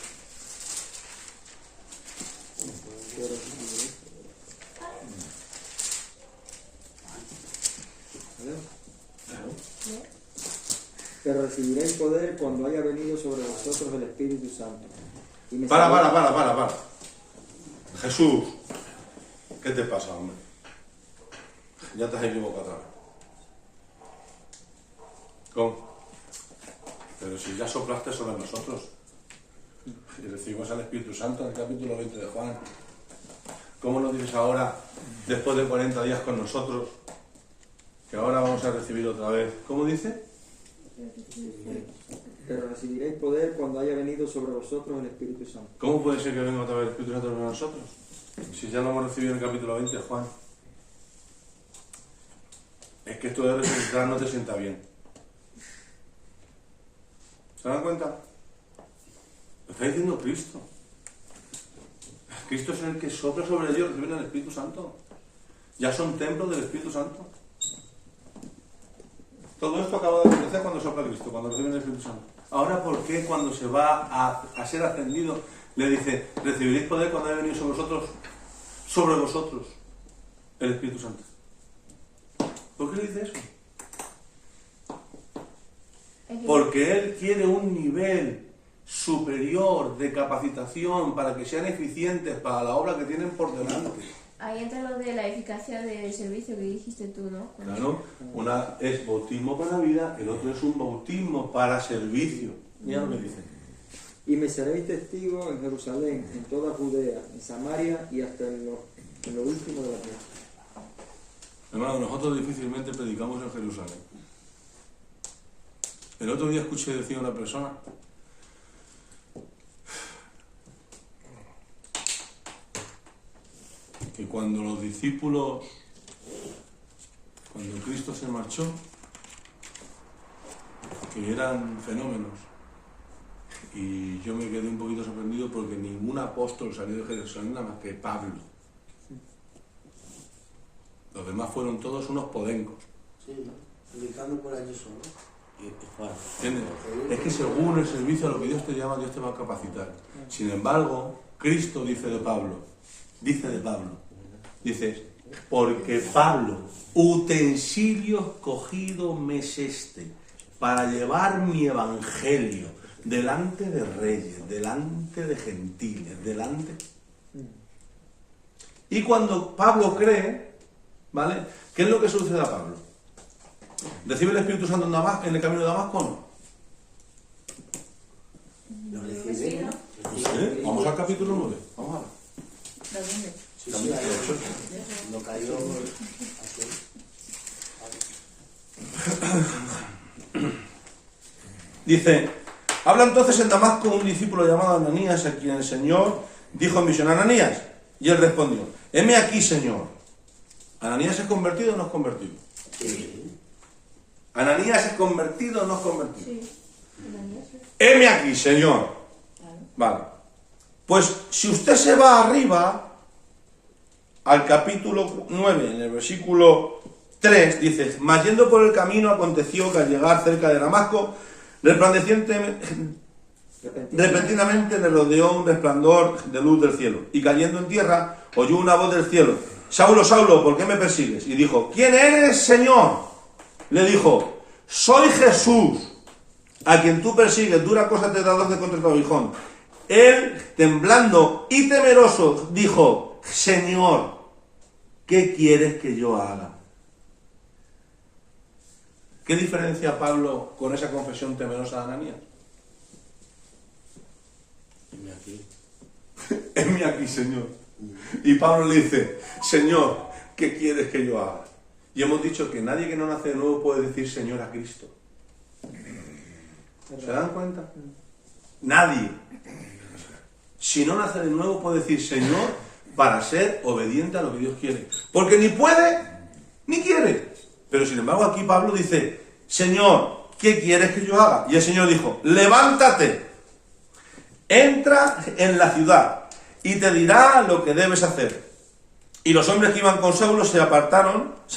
Pero recibiréis poder cuando haya venido sobre vosotros el Espíritu Santo. Y me Para. Jesús, ¿qué te pasa, hombre? Ya te has equivocado otra vez. ¿Cómo? Pero si ya soplaste sobre nosotros y recibimos al Espíritu Santo en el capítulo 20 de Juan, ¿cómo nos dices ahora, después de 40 días con nosotros, que ahora vamos a recibir otra vez? ¿Cómo dice? Pero recibiréis poder cuando haya venido sobre vosotros el Espíritu Santo. ¿Cómo puede ser que venga otra vez el Espíritu Santo sobre nosotros? Si ya lo hemos recibido en el capítulo 20 de Juan. Es que esto de resucitar no te sienta bien. ¿Se dan cuenta? Lo está diciendo Cristo. Cristo es el que sopla sobre ellos, reciben el Espíritu Santo. Ya son templos del Espíritu Santo. Todo esto acaba de acontecer cuando sopla Cristo, cuando reciben el Espíritu Santo. Ahora, ¿por qué cuando se va a ser ascendido le dice, recibiréis poder cuando haya venido sobre vosotros, el Espíritu Santo? ¿Por qué le dice eso? Porque Él quiere un nivel superior de capacitación para que sean eficientes para la obra que tienen por delante. Ahí entra lo de la eficacia del servicio que dijiste tú, ¿no? Claro, una es bautismo para vida, el otro es un bautismo para servicio. Mira lo que dice. Y me seréis testigos en Jerusalén, en toda Judea, en Samaria y hasta en lo último de la tierra. Hermano, nosotros difícilmente predicamos en Jerusalén. El otro día escuché decir a una persona que cuando los discípulos, cuando Cristo se marchó, que eran fenómenos. Y yo me quedé un poquito sorprendido porque ningún apóstol salió de Jerusalén nada más que Pablo. Los demás fueron todos unos podencos. Sí, predicando por allí solo. ¿Entiendes? Es que según el servicio a lo que Dios te llama, Dios te va a capacitar. Sin embargo, Cristo dice de Pablo, dice, porque Pablo, utensilio cogido me es este, para llevar mi evangelio delante de reyes, delante de gentiles, delante... Y cuando Pablo cree, ¿vale? ¿Qué es lo que sucede a Pablo? ¿Recibe el Espíritu Santo en el camino de Damasco o no? Lo recibe, ¿no? ¿Sí? Vamos al capítulo 9. Vamos a ver. Sí, sí, ahí no cayó así. Dice, habla entonces en Damasco un discípulo llamado Ananías, a quien el Señor dijo en visión, Ananías, y él respondió, heme aquí, Señor. ¿Ananías es convertido o no es convertido? Sí. ¿Ananías es convertido o no es convertido? Sí. Heme aquí, Señor. Vale. Pues si usted se va arriba al capítulo 9, en el versículo 3, dice, mas yendo por el camino aconteció que al llegar cerca de Damasco, repentinamente le rodeó un resplandor de luz del cielo, y cayendo en tierra, oyó una voz del cielo, Saulo, Saulo, ¿por qué me persigues? Y dijo, ¿quién eres, Señor? Le dijo, soy Jesús, a quien tú persigues, dura cosa te da contra tu aguijón. Él, temblando y temeroso, dijo, Señor, ¿qué quieres que yo haga? ¿Qué diferencia Pablo con esa confesión temerosa de Ananías? Heme aquí. Heme aquí, Señor. Y Pablo le dice, Señor, ¿qué quieres que yo haga? Y hemos dicho que nadie que no nace de nuevo puede decir Señor a Cristo. ¿Se dan cuenta? Nadie. Si no nace de nuevo puede decir Señor para ser obediente a lo que Dios quiere. Porque ni puede ni quiere. Pero sin embargo aquí Pablo dice, Señor, ¿qué quieres que yo haga? Y el Señor dijo, levántate, entra en la ciudad y te dirá lo que debes hacer. Y los hombres que iban con Saulo se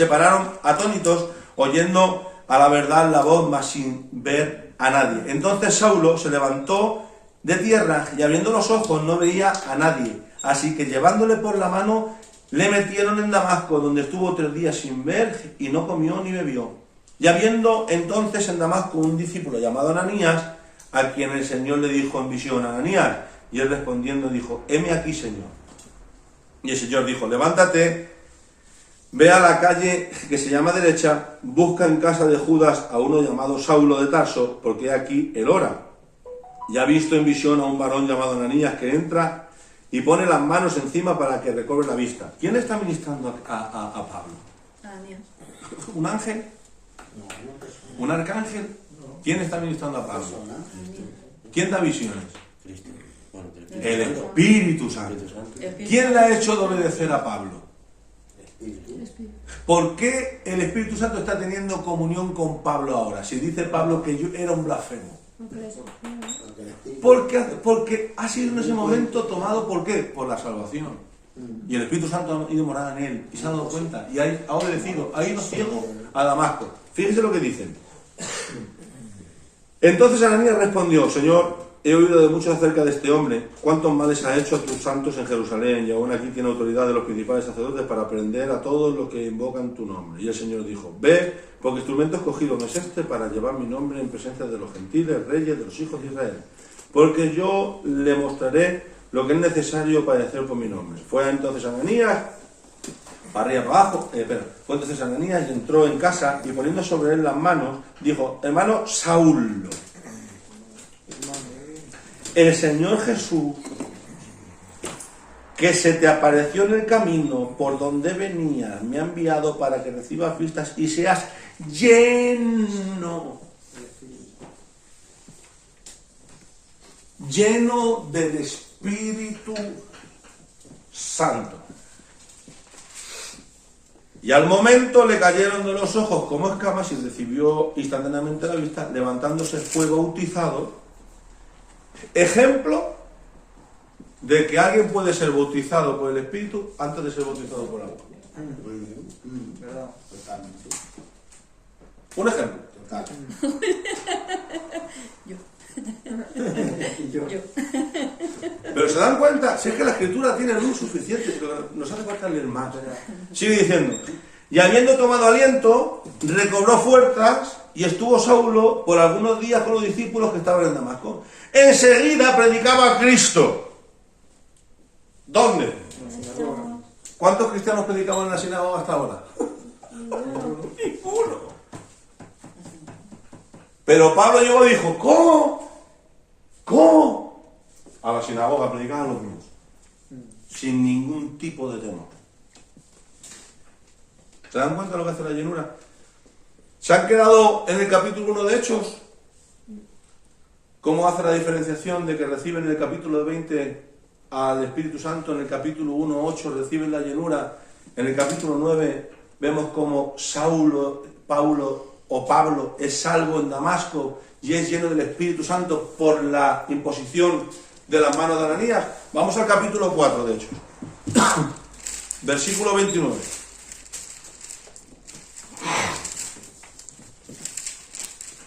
pararon atónitos, oyendo a la verdad la voz, mas sin ver a nadie. Entonces Saulo se levantó de tierra y abriendo los ojos no veía a nadie. Así que llevándole por la mano le metieron en Damasco, donde estuvo 3 días sin ver y no comió ni bebió. Y habiendo entonces en Damasco un discípulo llamado Ananías, a quien el Señor le dijo en visión, Ananías, y él respondiendo dijo, heme aquí, Señor. Y el Señor dijo, levántate, ve a la calle que se llama derecha, busca en casa de Judas a uno llamado Saulo de Tarso, porque aquí él ora. Y ha visto en visión a un varón llamado Ananías que entra y pone las manos encima para que recobre la vista. ¿Quién está ministrando a Pablo? Ananías. ¿Un ángel? ¿Un arcángel? ¿Quién está ministrando a Pablo? ¿Quién da visiones? Cristo. Bueno, El Espíritu Santo. ¿Quién le ha hecho de obedecer a Pablo? ¿Por qué el Espíritu Santo está teniendo comunión con Pablo ahora? Si dice Pablo que yo era un blasfemo. Porque ha sido en ese momento tomado, ¿por qué? Por la salvación. Y el Espíritu Santo ha ido a morar en él y se ha dado cuenta y ha obedecido, ha ido ciego a Damasco. Fíjense lo que dicen. Entonces Ananías respondió, Señor, he oído de muchos acerca de este hombre, cuántos males ha hecho a tus santos en Jerusalén, y aún aquí tiene autoridad de los principales sacerdotes para prender a todos los que invocan tu nombre. Y el Señor dijo, ve, porque instrumento escogido me es este para llevar mi nombre en presencia de los gentiles, reyes, de los hijos de Israel. Porque yo le mostraré lo que es necesario para hacer por mi nombre. Fue entonces Ananías, para arriba, para abajo, fue entonces Ananías y entró en casa y poniendo sobre él las manos, dijo, hermano Saulo, el Señor Jesús, que se te apareció en el camino por donde venías, me ha enviado para que recibas vistas y seas lleno del Espíritu Santo. Y al momento le cayeron de los ojos como escamas y recibió instantáneamente la vista, levantándose fue bautizado. Ejemplo de que alguien puede ser bautizado por el Espíritu antes de ser bautizado por agua. ¿Verdad? Totalmente. Un ejemplo. Total. Yo. Pero se dan cuenta, si es que la Escritura tiene luz suficiente, pero nos hace falta leer más. Sigue diciendo, y habiendo tomado aliento, recobró fuerzas y estuvo Saulo por algunos días con los discípulos que estaban en Damasco. Enseguida predicaba a Cristo. ¿Dónde? ¿Cuántos cristianos predicaban en la sinagoga hasta ahora? Ninguno. Pero Pablo llegó y dijo, ¿Cómo? A la sinagoga predicaban los mismos. Sin ningún tipo de temor. ¿Se dan cuenta de lo que hace la llenura? ¿Se han quedado en el capítulo 1 de Hechos? ¿Cómo hace la diferenciación de que reciben en el capítulo 20 al Espíritu Santo? En el capítulo 1, 8 reciben la llenura. En el capítulo 9 vemos como Pablo es salvo en Damasco y es lleno del Espíritu Santo por la imposición de las manos de Ananías. Vamos al capítulo 4 de Hechos. Versículo 29.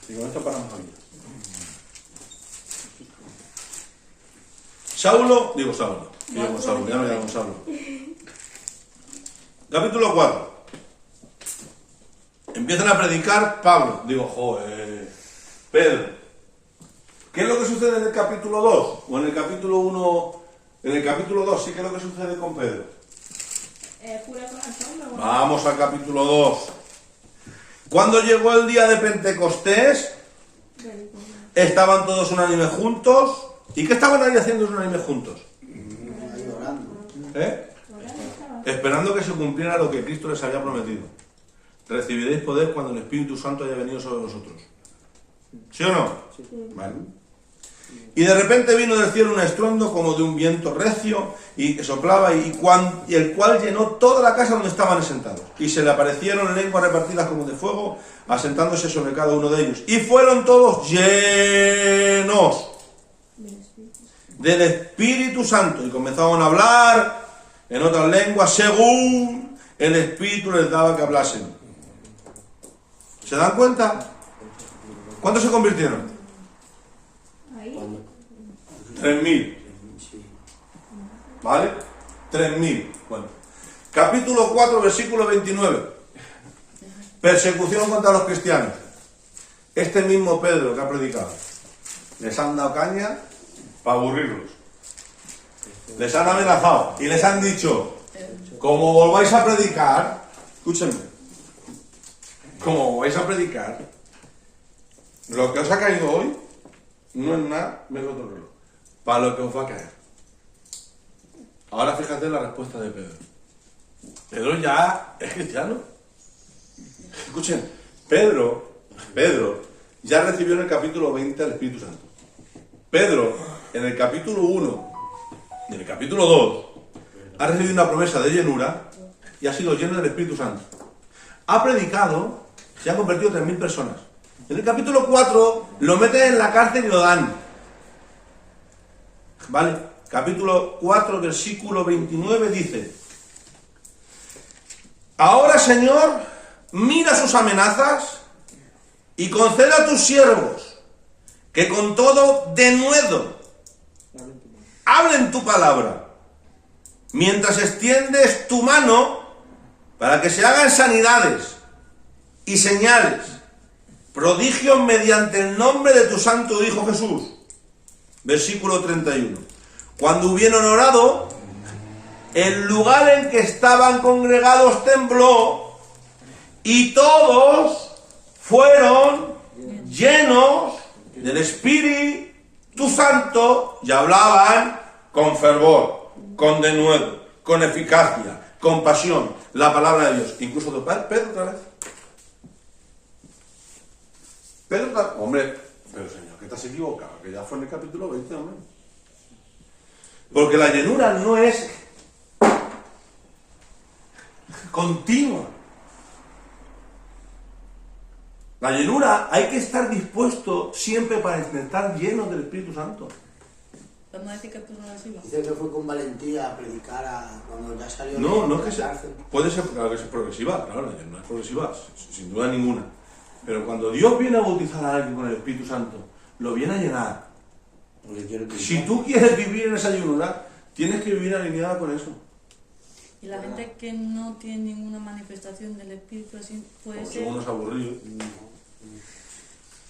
Y con esto paramos aquí. Saulo, ya me llamo Saulo. Capítulo 4. Empiezan a predicar Pablo. Pedro. ¿Qué es lo que sucede en el capítulo 2? O en el capítulo 1, en el capítulo 2 sí que es lo que sucede con Pedro. Pura corazón, me voy a- Vamos al capítulo 2. Cuando llegó el día de Pentecostés, estaban todos unánimes juntos. ¿Y qué estaban ahí haciendo unánimes juntos? Ahí orando. ¿Eh? Esperando que se cumpliera lo que Cristo les había prometido. Recibiréis poder cuando el Espíritu Santo haya venido sobre vosotros. ¿Sí o no? Vale. Y de repente vino del cielo un estruendo como de un viento recio y que soplaba y el cual llenó toda la casa donde estaban sentados. Y se le aparecieron lenguas repartidas como de fuego, asentándose sobre cada uno de ellos. Y fueron todos llenos del Espíritu Santo y comenzaban a hablar en otras lenguas según el Espíritu les daba que hablasen. ¿Se dan cuenta? ¿Cuántos se convirtieron? Ahí. 3.000. ¿Vale? 3.000. Bueno. Capítulo 4, versículo 29. Persecución contra los cristianos. Este mismo Pedro que ha predicado. Les han dado caña para aburrirlos. Les han amenazado y les han dicho, como volváis a predicar, escúchenme, como vais a predicar, lo que os ha caído hoy no es nada menos otro reloj. Para lo que os va a caer. Ahora fíjate la respuesta de Pedro. Pedro ya es cristiano. Escuchen, Pedro ya recibió en el capítulo 20 al Espíritu Santo. Pedro, en el capítulo 1 y en el capítulo 2, ha recibido una promesa de llenura y ha sido lleno del Espíritu Santo. Ha predicado, se han convertido 3.000 personas. En el capítulo 4 lo meten en la cárcel y lo dan. ¿Vale? Capítulo 4, versículo 29 dice: Ahora, Señor, mira sus amenazas y conceda a tus siervos que con todo denuedo hablen tu palabra, mientras extiendes tu mano para que se hagan sanidades y señales, prodigios mediante el nombre de tu santo Hijo Jesús. Versículo 31. Cuando hubieron orado, el lugar en que estaban congregados tembló y todos fueron llenos del Espíritu Santo y hablaban con fervor, con denuedo, con eficacia, con pasión, la palabra de Dios. Incluso de Pedro otra vez. Pedro, hombre, pero Señor, que te has equivocado, que ya fue en el capítulo 20, hombre. Porque la llenura no es continua. La llenura hay que estar dispuesto siempre para estar llenos del Espíritu Santo. Vamos a decir que es progresiva. Dice que fue con valentía a predicar cuando ya salió No, no es de que la sea, cárcel. puede ser, claro que es progresiva, claro, la llenura es progresiva, sin duda ninguna. Pero cuando Dios viene a bautizar a alguien con el Espíritu Santo, lo viene a llenar. Si tú quieres vivir en esa llenura, tienes que vivir alineada con eso. Y la gente que no tiene ninguna manifestación del Espíritu así puede Como ser son unos aburridos.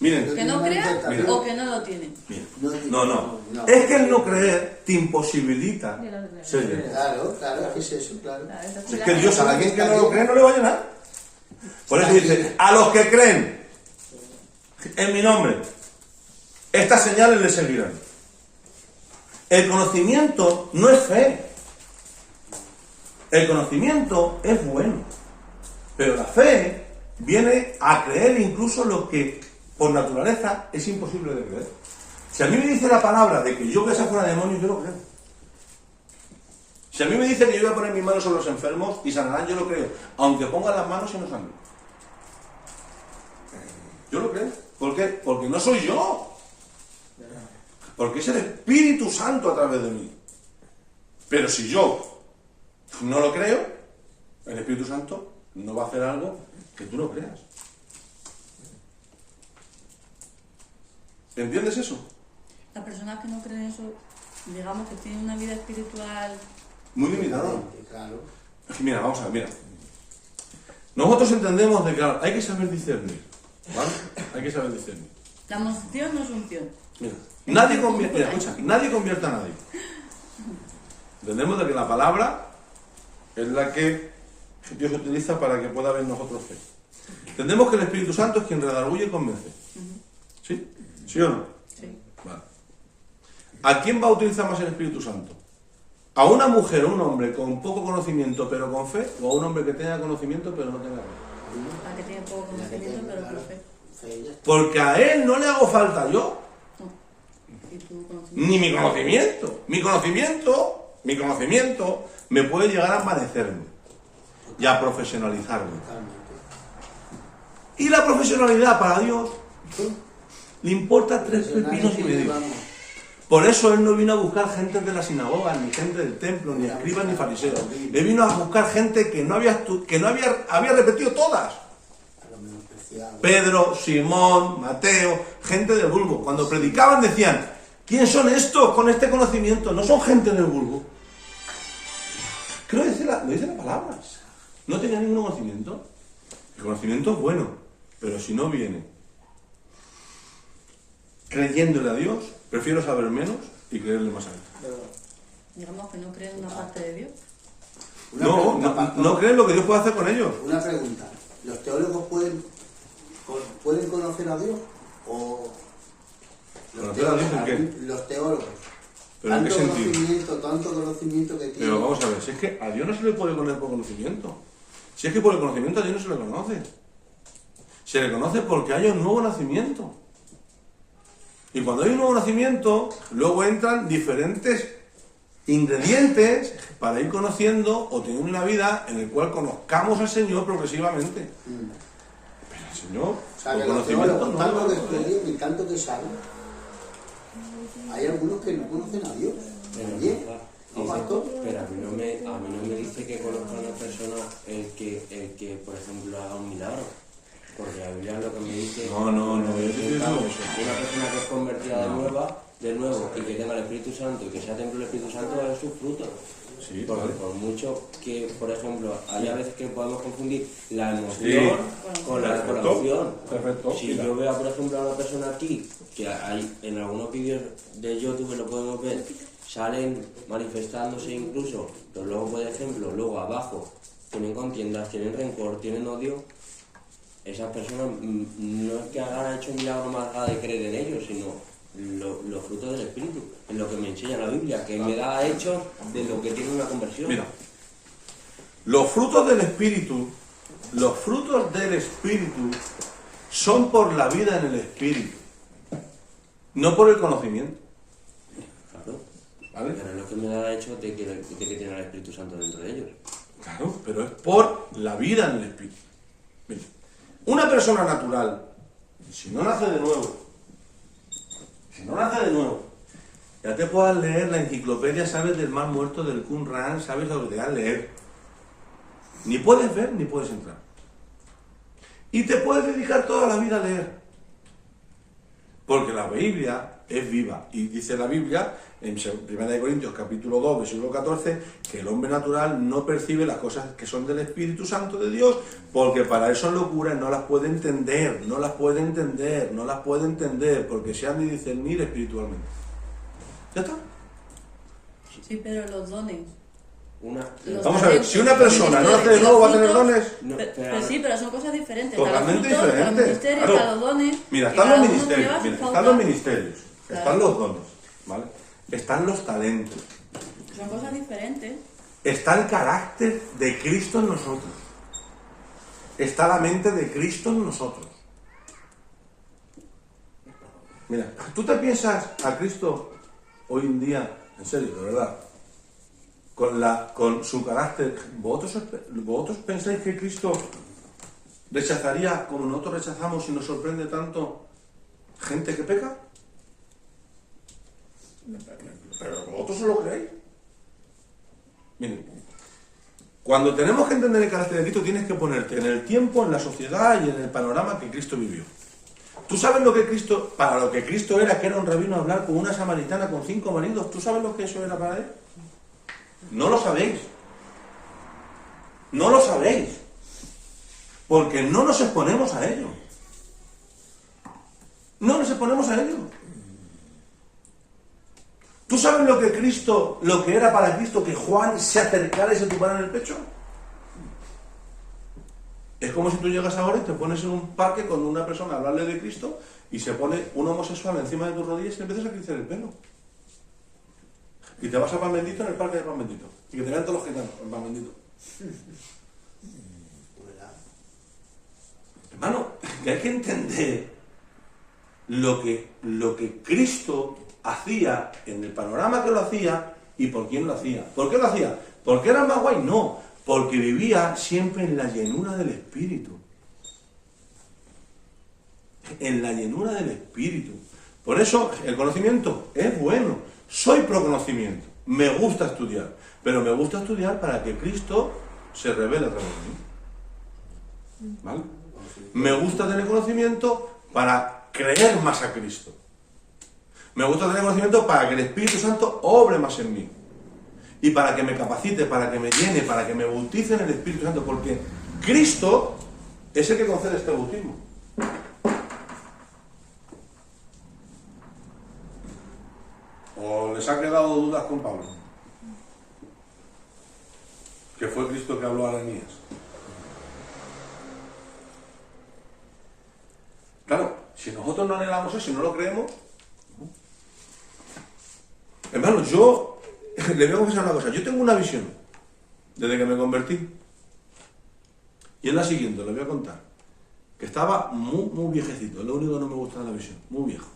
Miren, que no crea Mira. o que no lo tiene. miren. No, No. Es que el no creer te imposibilita ser lleno. Claro, claro, es eso, claro. Es que Dios a alguien que no lo cree no le va a llenar. Por eso dice, a los que creen en mi nombre, estas señales les seguirán. El conocimiento no es fe. El conocimiento es bueno. Pero la fe viene a creer incluso lo que por naturaleza es imposible de creer. Si a mí me dice la palabra de que yo voy a sacar fuera demonios, yo lo creo. Si a mí me dice que yo voy a poner mis manos sobre los enfermos y sanarán, yo lo creo. Aunque pongan las manos y no sangren. Yo lo creo. ¿Por qué? Porque no soy yo. Porque es el Espíritu Santo a través de mí. Pero si yo no lo creo, el Espíritu Santo no va a hacer algo que tú no creas. ¿Entiendes eso? Las personas que no creen eso, digamos que tienen una vida espiritual. Muy limitada. Claro. Mira, vamos a ver, mira. Nosotros entendemos de que claro, hay que saber discernir. ¿Vale? Hay que saber discernir. La unción no es unción. Mira, nadie convierte a nadie. Entendemos de que la palabra es la que Dios utiliza para que pueda haber en nosotros fe. Entendemos que el Espíritu Santo es quien redarguye y convence. ¿Sí? ¿Sí o no? Sí. Vale. ¿A quién va a utilizar más el Espíritu Santo? ¿A una mujer o un hombre con poco conocimiento pero con fe? ¿O a un hombre que tenga conocimiento pero no tenga fe? La que tiene poco conocimiento, pero con fe. Porque a él no le hago falta yo, ¿Y tu conocimiento? ni mi conocimiento. Mi conocimiento me puede llegar a envanecerme y a profesionalizarme. Y la profesionalidad para Dios le importa 3 pepinos y medio. Por eso él no vino a buscar gente de la sinagoga, ni gente del templo, ni escribas, ni fariseos. Él vino a buscar gente que no había repetido todas. Pedro, Simón, Mateo, gente del vulgo. Cuando predicaban decían, ¿quién son estos con este conocimiento? No son gente del vulgo. Creo que lo dice la palabra. No tenía ningún conocimiento. El conocimiento es bueno, pero si no viene creyéndole a Dios, prefiero saber menos y creerle más a él. Digamos que no creen en una parte de Dios. No creen lo que Dios puede hacer con ellos. Una pregunta. ¿Los teólogos pueden conocer a Dios? ¿O ¿Conocer a Dios en qué? Los teólogos. ¿Pero en qué sentido? Tanto conocimiento que tienen. Pero vamos a ver, si es que a Dios no se le puede conocer por conocimiento. Si es que por el conocimiento a Dios no se le conoce. Se le conoce porque hay un nuevo nacimiento. Y cuando hay un nuevo nacimiento, luego entran diferentes ingredientes para ir conociendo o teniendo una vida en la cual conozcamos al Señor progresivamente. Pero el Señor, O sea, por que los conocimiento teólogos, no. tanto que estudian y tanto que saben, hay algunos que no conocen a Dios. También. ¿No, pastor? Pero a mí no me dice que conozca a una persona el que, por ejemplo, haga un milagro. Porque la Biblia lo que me dice... No, yo te estoy diciendo eso. Una persona que es convertida de nuevo y que tenga el Espíritu Santo y que sea templo del Espíritu Santo es su fruto. Sí, Porque vale. por mucho que, por ejemplo, hay a veces que podemos confundir la emoción con la reproducción. Perfecto. Si yo veo, por ejemplo, a una persona aquí, que hay en algunos vídeos de YouTube lo podemos ver, salen manifestándose incluso, pero luego, por ejemplo, luego abajo tienen contiendas, tienen rencor, tienen odio, esas personas no es que hagan hecho un milagro más allá de creer en ellos, sino los frutos del Espíritu, en lo que me enseña la Biblia, que me da hechos de lo que tiene una conversión. Mira, los frutos del Espíritu son por la vida en el Espíritu, no por el conocimiento. Claro. ¿Vale? Pero es lo que me da hecho de que tiene el Espíritu Santo dentro de ellos. Claro, pero es por la vida en el Espíritu. Mira, una persona natural, si no nace de nuevo, ya te puedas leer la enciclopedia, sabes del Mar Muerto, del Qumran, sabes lo que te vas a leer. Ni puedes ver ni puedes entrar. Y te puedes dedicar toda la vida a leer. Porque la Biblia es viva. Y dice la Biblia, en 1 Corintios capítulo 2, versículo 14, que el hombre natural no percibe las cosas que son del Espíritu Santo de Dios, porque para él son locuras, no las puede entender, porque se han de discernir espiritualmente. ¿Ya está? Sí, pero los dones. Vamos a ver, si una persona no nace de nuevo, ¿va a tener dones? No, Pero sí, pero son cosas diferentes. Totalmente Están los frutos, diferentes, los ministerios, claro. están los dones. Mira, y están cada los uno ministerios, lleva su mira, pauta. están los ministerios, Claro. están los dones, ¿vale? Están los talentos, Son cosas diferentes. está el carácter de Cristo en nosotros, está la mente de Cristo en nosotros. Mira, ¿tú te piensas a Cristo hoy en día, en serio, de verdad, con su carácter? ¿Vosotros pensáis que Cristo rechazaría como nosotros rechazamos y nos sorprende tanto gente que peca? Pero vosotros se lo creéis. Miren, cuando tenemos que entender el carácter de Cristo, tienes que ponerte en el tiempo, en la sociedad y en el panorama que Cristo vivió. ¿Tú sabes lo que Cristo, para lo que Cristo era, que era un rabino a hablar con una samaritana con 5 maridos? ¿Tú sabes lo que eso era para él? No lo sabéis. No lo sabéis. Porque no nos exponemos a ello. No nos exponemos a ello. ¿Tú sabes lo que Cristo, lo que era para Cristo que Juan se acercara y se tumbara en el pecho? Es como si tú llegas ahora y te pones en un parque con una persona a hablarle de Cristo y se pone un homosexual encima de tus rodillas y le empiezas a crecer el pelo. Y te vas a Pan Bendito en el parque de Pan Bendito. Y que te vean todos los gitanos en Pan Bendito. Hermano, que hay que entender lo que Cristo hacía en el panorama que lo hacía y por quién lo hacía. ¿Por qué lo hacía? ¿Porque era más guay? No, porque vivía siempre en la llenura del Espíritu. En la llenura del Espíritu. Por eso el conocimiento es bueno. Soy pro conocimiento. Me gusta estudiar. Pero me gusta estudiar para que Cristo se revele a través de mí. ¿Vale? Me gusta tener conocimiento para creer más a Cristo. Me gusta tener conocimiento para que el Espíritu Santo obre más en mí. Y para que me capacite, para que me llene, para que me bautice en el Espíritu Santo. Porque Cristo es el que concede este bautismo. ¿O les ha quedado dudas con Pablo? Que fue Cristo que habló a Ananías. Claro, si nosotros no anhelamos eso y no lo creemos... Hermano, yo le voy a confesar una cosa. Yo tengo una visión desde que me convertí. Y es la siguiente, les voy a contar. Que estaba muy viejecito. Es lo único que no me gusta de la visión. Muy viejo.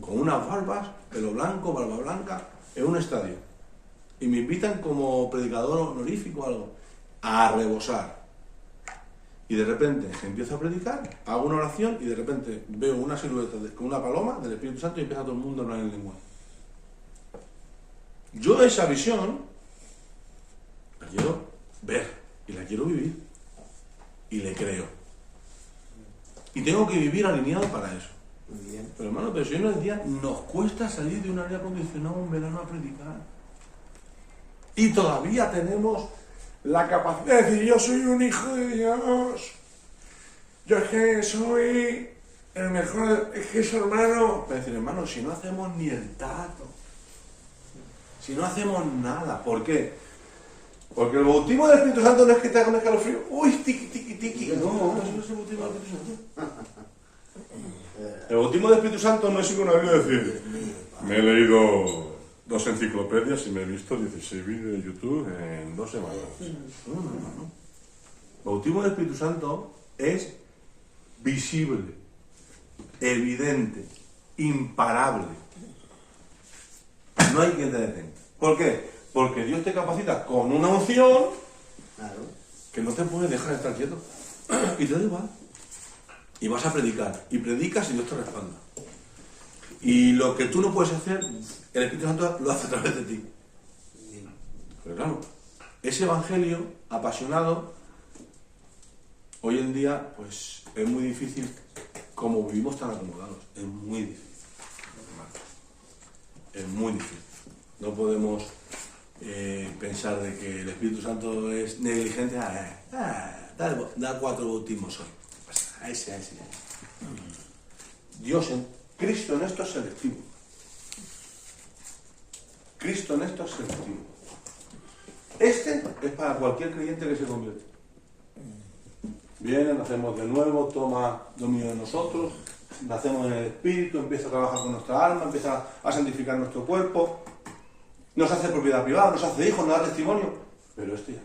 Con unas barbas, pelo blanco, barba blanca, en un estadio. Y me invitan como predicador honorífico o algo. A rebosar. Y de repente empiezo a predicar, hago una oración y de repente veo una silueta con una paloma del Espíritu Santo y empieza todo el mundo a hablar en lengua. Yo esa visión la quiero ver y la quiero vivir. Y le creo. Y tengo que vivir alineado para eso. Pero hermano, pero si hoy en día nos cuesta salir de un aire acondicionado un verano a predicar. Y todavía tenemos la capacidad de decir, yo soy un hijo de Dios. Yo es que soy el mejor, es que es hermano. Para decir, hermano, si no hacemos ni el tato, si no hacemos nada, ¿por qué? Porque el bautismo del Espíritu Santo no es que te haga un escalofrío. Uy, tiqui, tiqui, tiqui. No, eso no es el bautismo del Espíritu Santo. El bautismo del Espíritu Santo no es como una Biblia decir, me he leído 2 enciclopedias y me he visto 16 vídeos de YouTube en 2 semanas. No. El bautismo del Espíritu Santo es visible, evidente, imparable. No hay quien te detenga. ¿Por qué? Porque Dios te capacita con una unción que no te puede dejar estar quieto. Y te da igual. Y vas a predicar. Y predicas y Dios te respalda. Y lo que tú no puedes hacer, el Espíritu Santo lo hace a través de ti. Pero claro, ese evangelio apasionado, hoy en día, pues es muy difícil, como vivimos tan acomodados. Es muy difícil. Es muy difícil. No podemos pensar de que el Espíritu Santo es negligente. Da 4 bautismos hoy. Ese. Dios en Cristo en esto es selectivo. Cristo en esto es selectivo. Este es para cualquier creyente que se convierte. Viene, nacemos de nuevo, toma dominio de nosotros, nacemos en el Espíritu, empieza a trabajar con nuestra alma, empieza a santificar nuestro cuerpo, nos hace propiedad privada, nos hace hijos, nos da testimonio. Pero este ya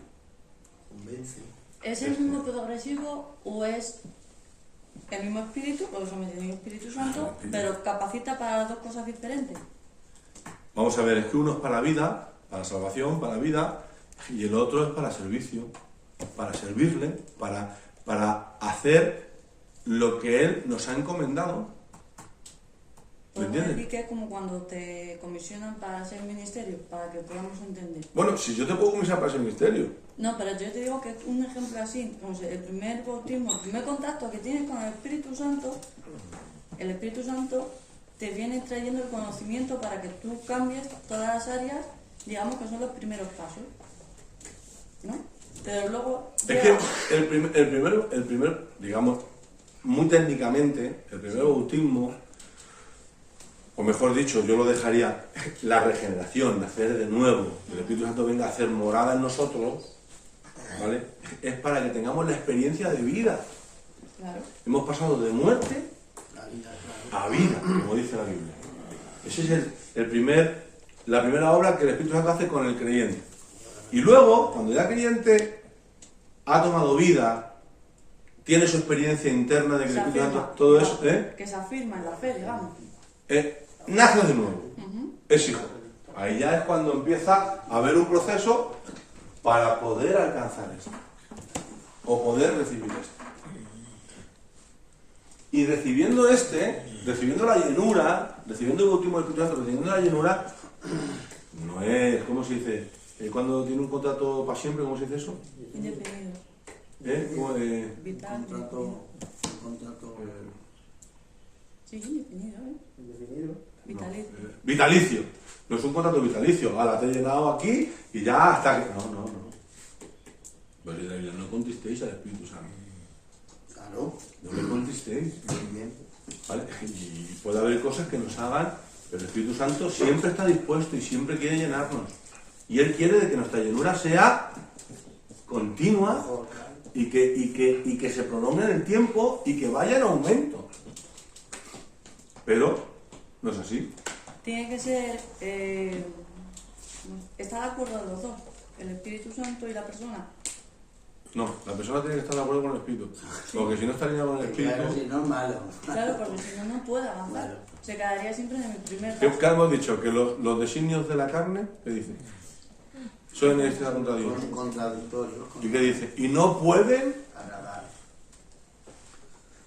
Convence. ¿Es el mismo progresivo o es el mismo espíritu, porque somos el mismo Espíritu Santo, pero capacita para las 2 cosas diferentes? Vamos a ver, es que uno es para vida, para salvación, para vida, y el otro es para servicio, para servirle, para hacer lo que Él nos ha encomendado. ¿Me Podemos entiendes? decir que es como cuando te comisionan para hacer ministerio, para que podamos entender. Bueno, si yo te puedo comisionar para ese ministerio. No, pero yo te digo que es un ejemplo así, como si el primer bautismo, el primer contacto que tienes con el Espíritu Santo te viene trayendo el conocimiento para que tú cambies todas las áreas, digamos que son los primeros pasos, ¿no? Pero luego... Es que el primer, digamos, muy técnicamente, el primer bautismo o mejor dicho, yo lo dejaría, la regeneración, nacer de nuevo, que el Espíritu Santo venga a hacer morada en nosotros, ¿vale? Es para que tengamos la experiencia de vida. Claro. Hemos pasado de muerte a vida, como dice la Biblia. Esa es la primera obra que el Espíritu Santo hace con el creyente. Y luego, cuando ya el creyente ha tomado vida, tiene su experiencia interna de que el Espíritu Santo, todo eso, que se afirma en la fe, digamos. Nace de nuevo, es hijo. Ahí ya es cuando empieza a haber un proceso para poder alcanzar esto, o poder recibir esto. Y recibiendo recibiendo la llenura, recibiendo el bautismo del Espíritu Santo, recibiendo la llenura, no es, ¿cómo se dice? Cuando tiene un contrato para siempre, ¿cómo se dice eso? Indefinido. Vital. Contrato. Sí, indefinido, Indefinido. Vitalicio. Vitalicio. No es un contrato vitalicio. Ahora te he llenado aquí y ya hasta que... No. Pero si la Biblia no contristéis al Espíritu Santo. Claro. No le contristéis. Muy bien. ¿Vale? Y puede haber cosas que nos hagan, pero el Espíritu Santo siempre está dispuesto y siempre quiere llenarnos. Y Él quiere de que nuestra llenura sea continua y que se prolongue en el tiempo y que vaya en aumento. Pero no es así. Tiene que ser... ¿está de acuerdo los dos? El Espíritu Santo y la persona. No, la persona tiene que estar de acuerdo con el Espíritu. Porque si no está alineado con el Espíritu... Claro, si no es malo. Claro, porque si no, no puede avanzar. Claro. Se quedaría siempre en el primer ¿Qué paso. hemos dicho? Que los designios de la carne, ¿qué dice? Son enemistad contra Dios. Son contradictorios. ¿Y qué dice? Y no pueden... Agradar.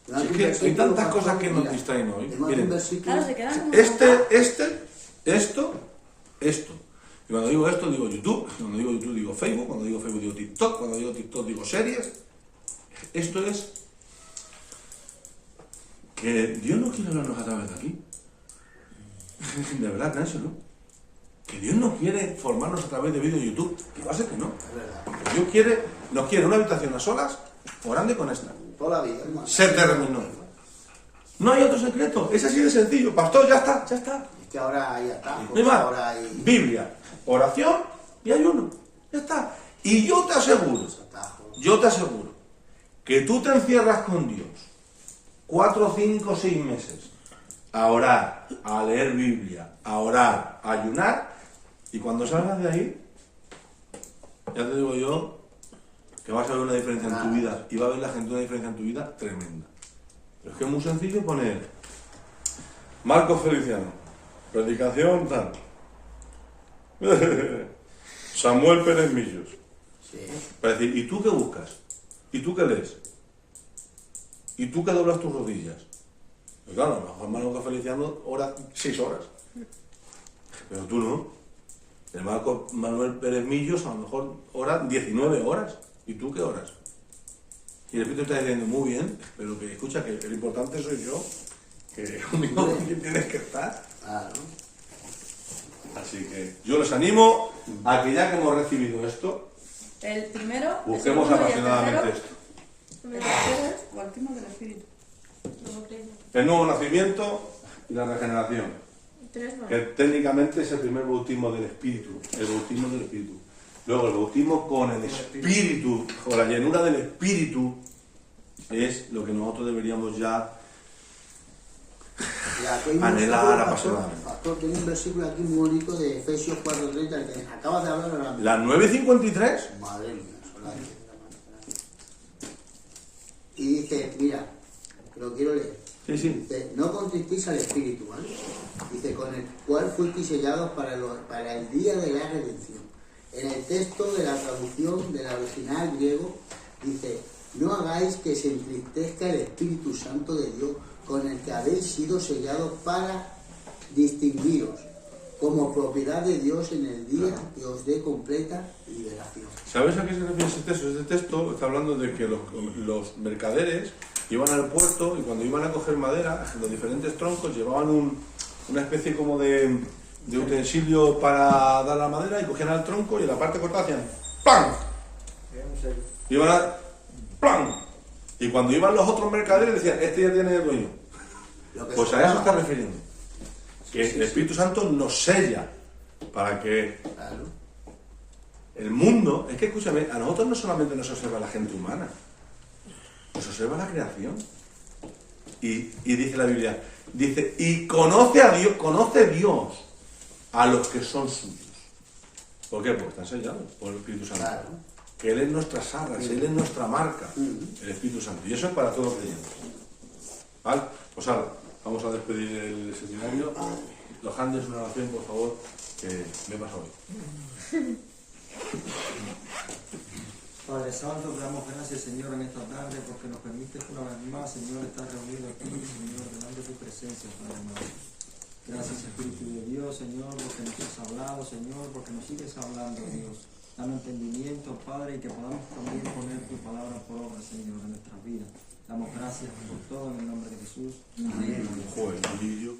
Si es que hay tantas cosas que nos distraen hoy. Miren, Claro, se quedan como... esto. Y cuando digo esto, digo YouTube. Cuando digo YouTube, digo Facebook. Cuando digo Facebook, digo TikTok. Cuando digo TikTok, digo series. Esto es que Dios no quiere hablarnos a través de aquí. De verdad, créanselo. Que Dios no quiere formarnos a través de vídeos de YouTube. Que va a ser que no. Dios nos quiere una habitación a solas, orando y con esta. Toda la vida, hermano. Se terminó. No hay otro secreto. Es así de sencillo. Pastor, ya está. Es que ahora hay atajos. No hay más. Ahora hay Biblia, oración y ayuno. Ya está. Y yo te aseguro que tú te encierras con Dios 4, 5, 6 meses a orar, a leer Biblia, a orar, a ayunar, y cuando salgas de ahí, ya te digo yo que vas a ver una diferencia en tu vida, y va a ver la gente una diferencia en tu vida tremenda. Pero es que es muy sencillo poner Marcos Feliciano, predicación tal, Samuel Pérez Millos, para decir, ¿y tú qué buscas? ¿Y tú qué lees? ¿Y tú qué doblas tus rodillas? Pues claro, a lo mejor Marcos Feliciano ora 6 horas, pero tú no. El Manuel Pérez Millos a lo mejor ora 19 horas. ¿Y tú qué horas? Y el Espíritu está diciendo, muy bien, pero que escucha, que el importante soy yo, que conmigo tienes que estar. Claro. Así que yo les animo a que ya que hemos recibido esto, El primero... busquemos el segundo y el apasionadamente tercero, esto. el tercero es bautismo del Espíritu. El nuevo nacimiento y la regeneración, 3 no. que técnicamente es el primer bautismo del Espíritu, el bautismo del Espíritu. Luego el bautismo con el Espíritu, con la llenura del Espíritu, es lo que nosotros deberíamos ya anhelar apasionadamente. Pastor, tiene un versículo aquí muy bonito de Efesios 4:30 que acabas de hablar ahora mismo. ¿Las 9:53? Madre mía, son las 10 de la mañana. Y dice, mira, que lo quiero leer. Sí, sí. Dice, no contristéis al Espíritu, ¿vale? Dice, con el cual fuisteis sellados para el día de la redención. En el texto de la traducción del original griego, dice, no hagáis que se entristezca el Espíritu Santo de Dios, con el que habéis sido sellados para distinguiros como propiedad de Dios en el día que os dé completa liberación. ¿Sabes a qué se refiere ese texto? Ese texto está hablando de que los mercaderes iban al puerto y cuando iban a coger madera, los diferentes troncos llevaban una especie como de utensilio para dar la madera y cogían al tronco y en la parte cortada hacían ¡pam! Iban a ¡pam! Y cuando iban los otros mercaderes decían, este ya tiene el dueño. Pues a eso está refiriendo. que el Espíritu Santo nos sella para que Claro. el mundo, es que escúchame, a nosotros no solamente nos observa la gente humana, nos observa la creación. Y dice la Biblia, dice, y conoce Dios a los que son suyos. ¿Por qué? Porque están sellados por el Espíritu Santo. Claro. Que Él es nuestra saga, Él es nuestra marca, el Espíritu Santo. Y eso es para todos los creyentes. ¿Vale? Pues ahora, vamos a despedir el seminario. Los Andes, una oración, por favor, que me pasa hoy. Padre Santo, te damos gracias, Señor, en esta tarde, porque nos permites una vez más, Señor, estar reunidos aquí, Señor, delante de tu presencia, Padre amado. Gracias, Espíritu de Dios, Señor, porque nos has hablado, Señor, porque nos sigues hablando, Dios. Dame entendimiento, Padre, y que podamos también poner tu palabra por obra, Señor, en nuestras vidas. Damos gracias por todo en el nombre de Jesús. Amén. Joder, y yo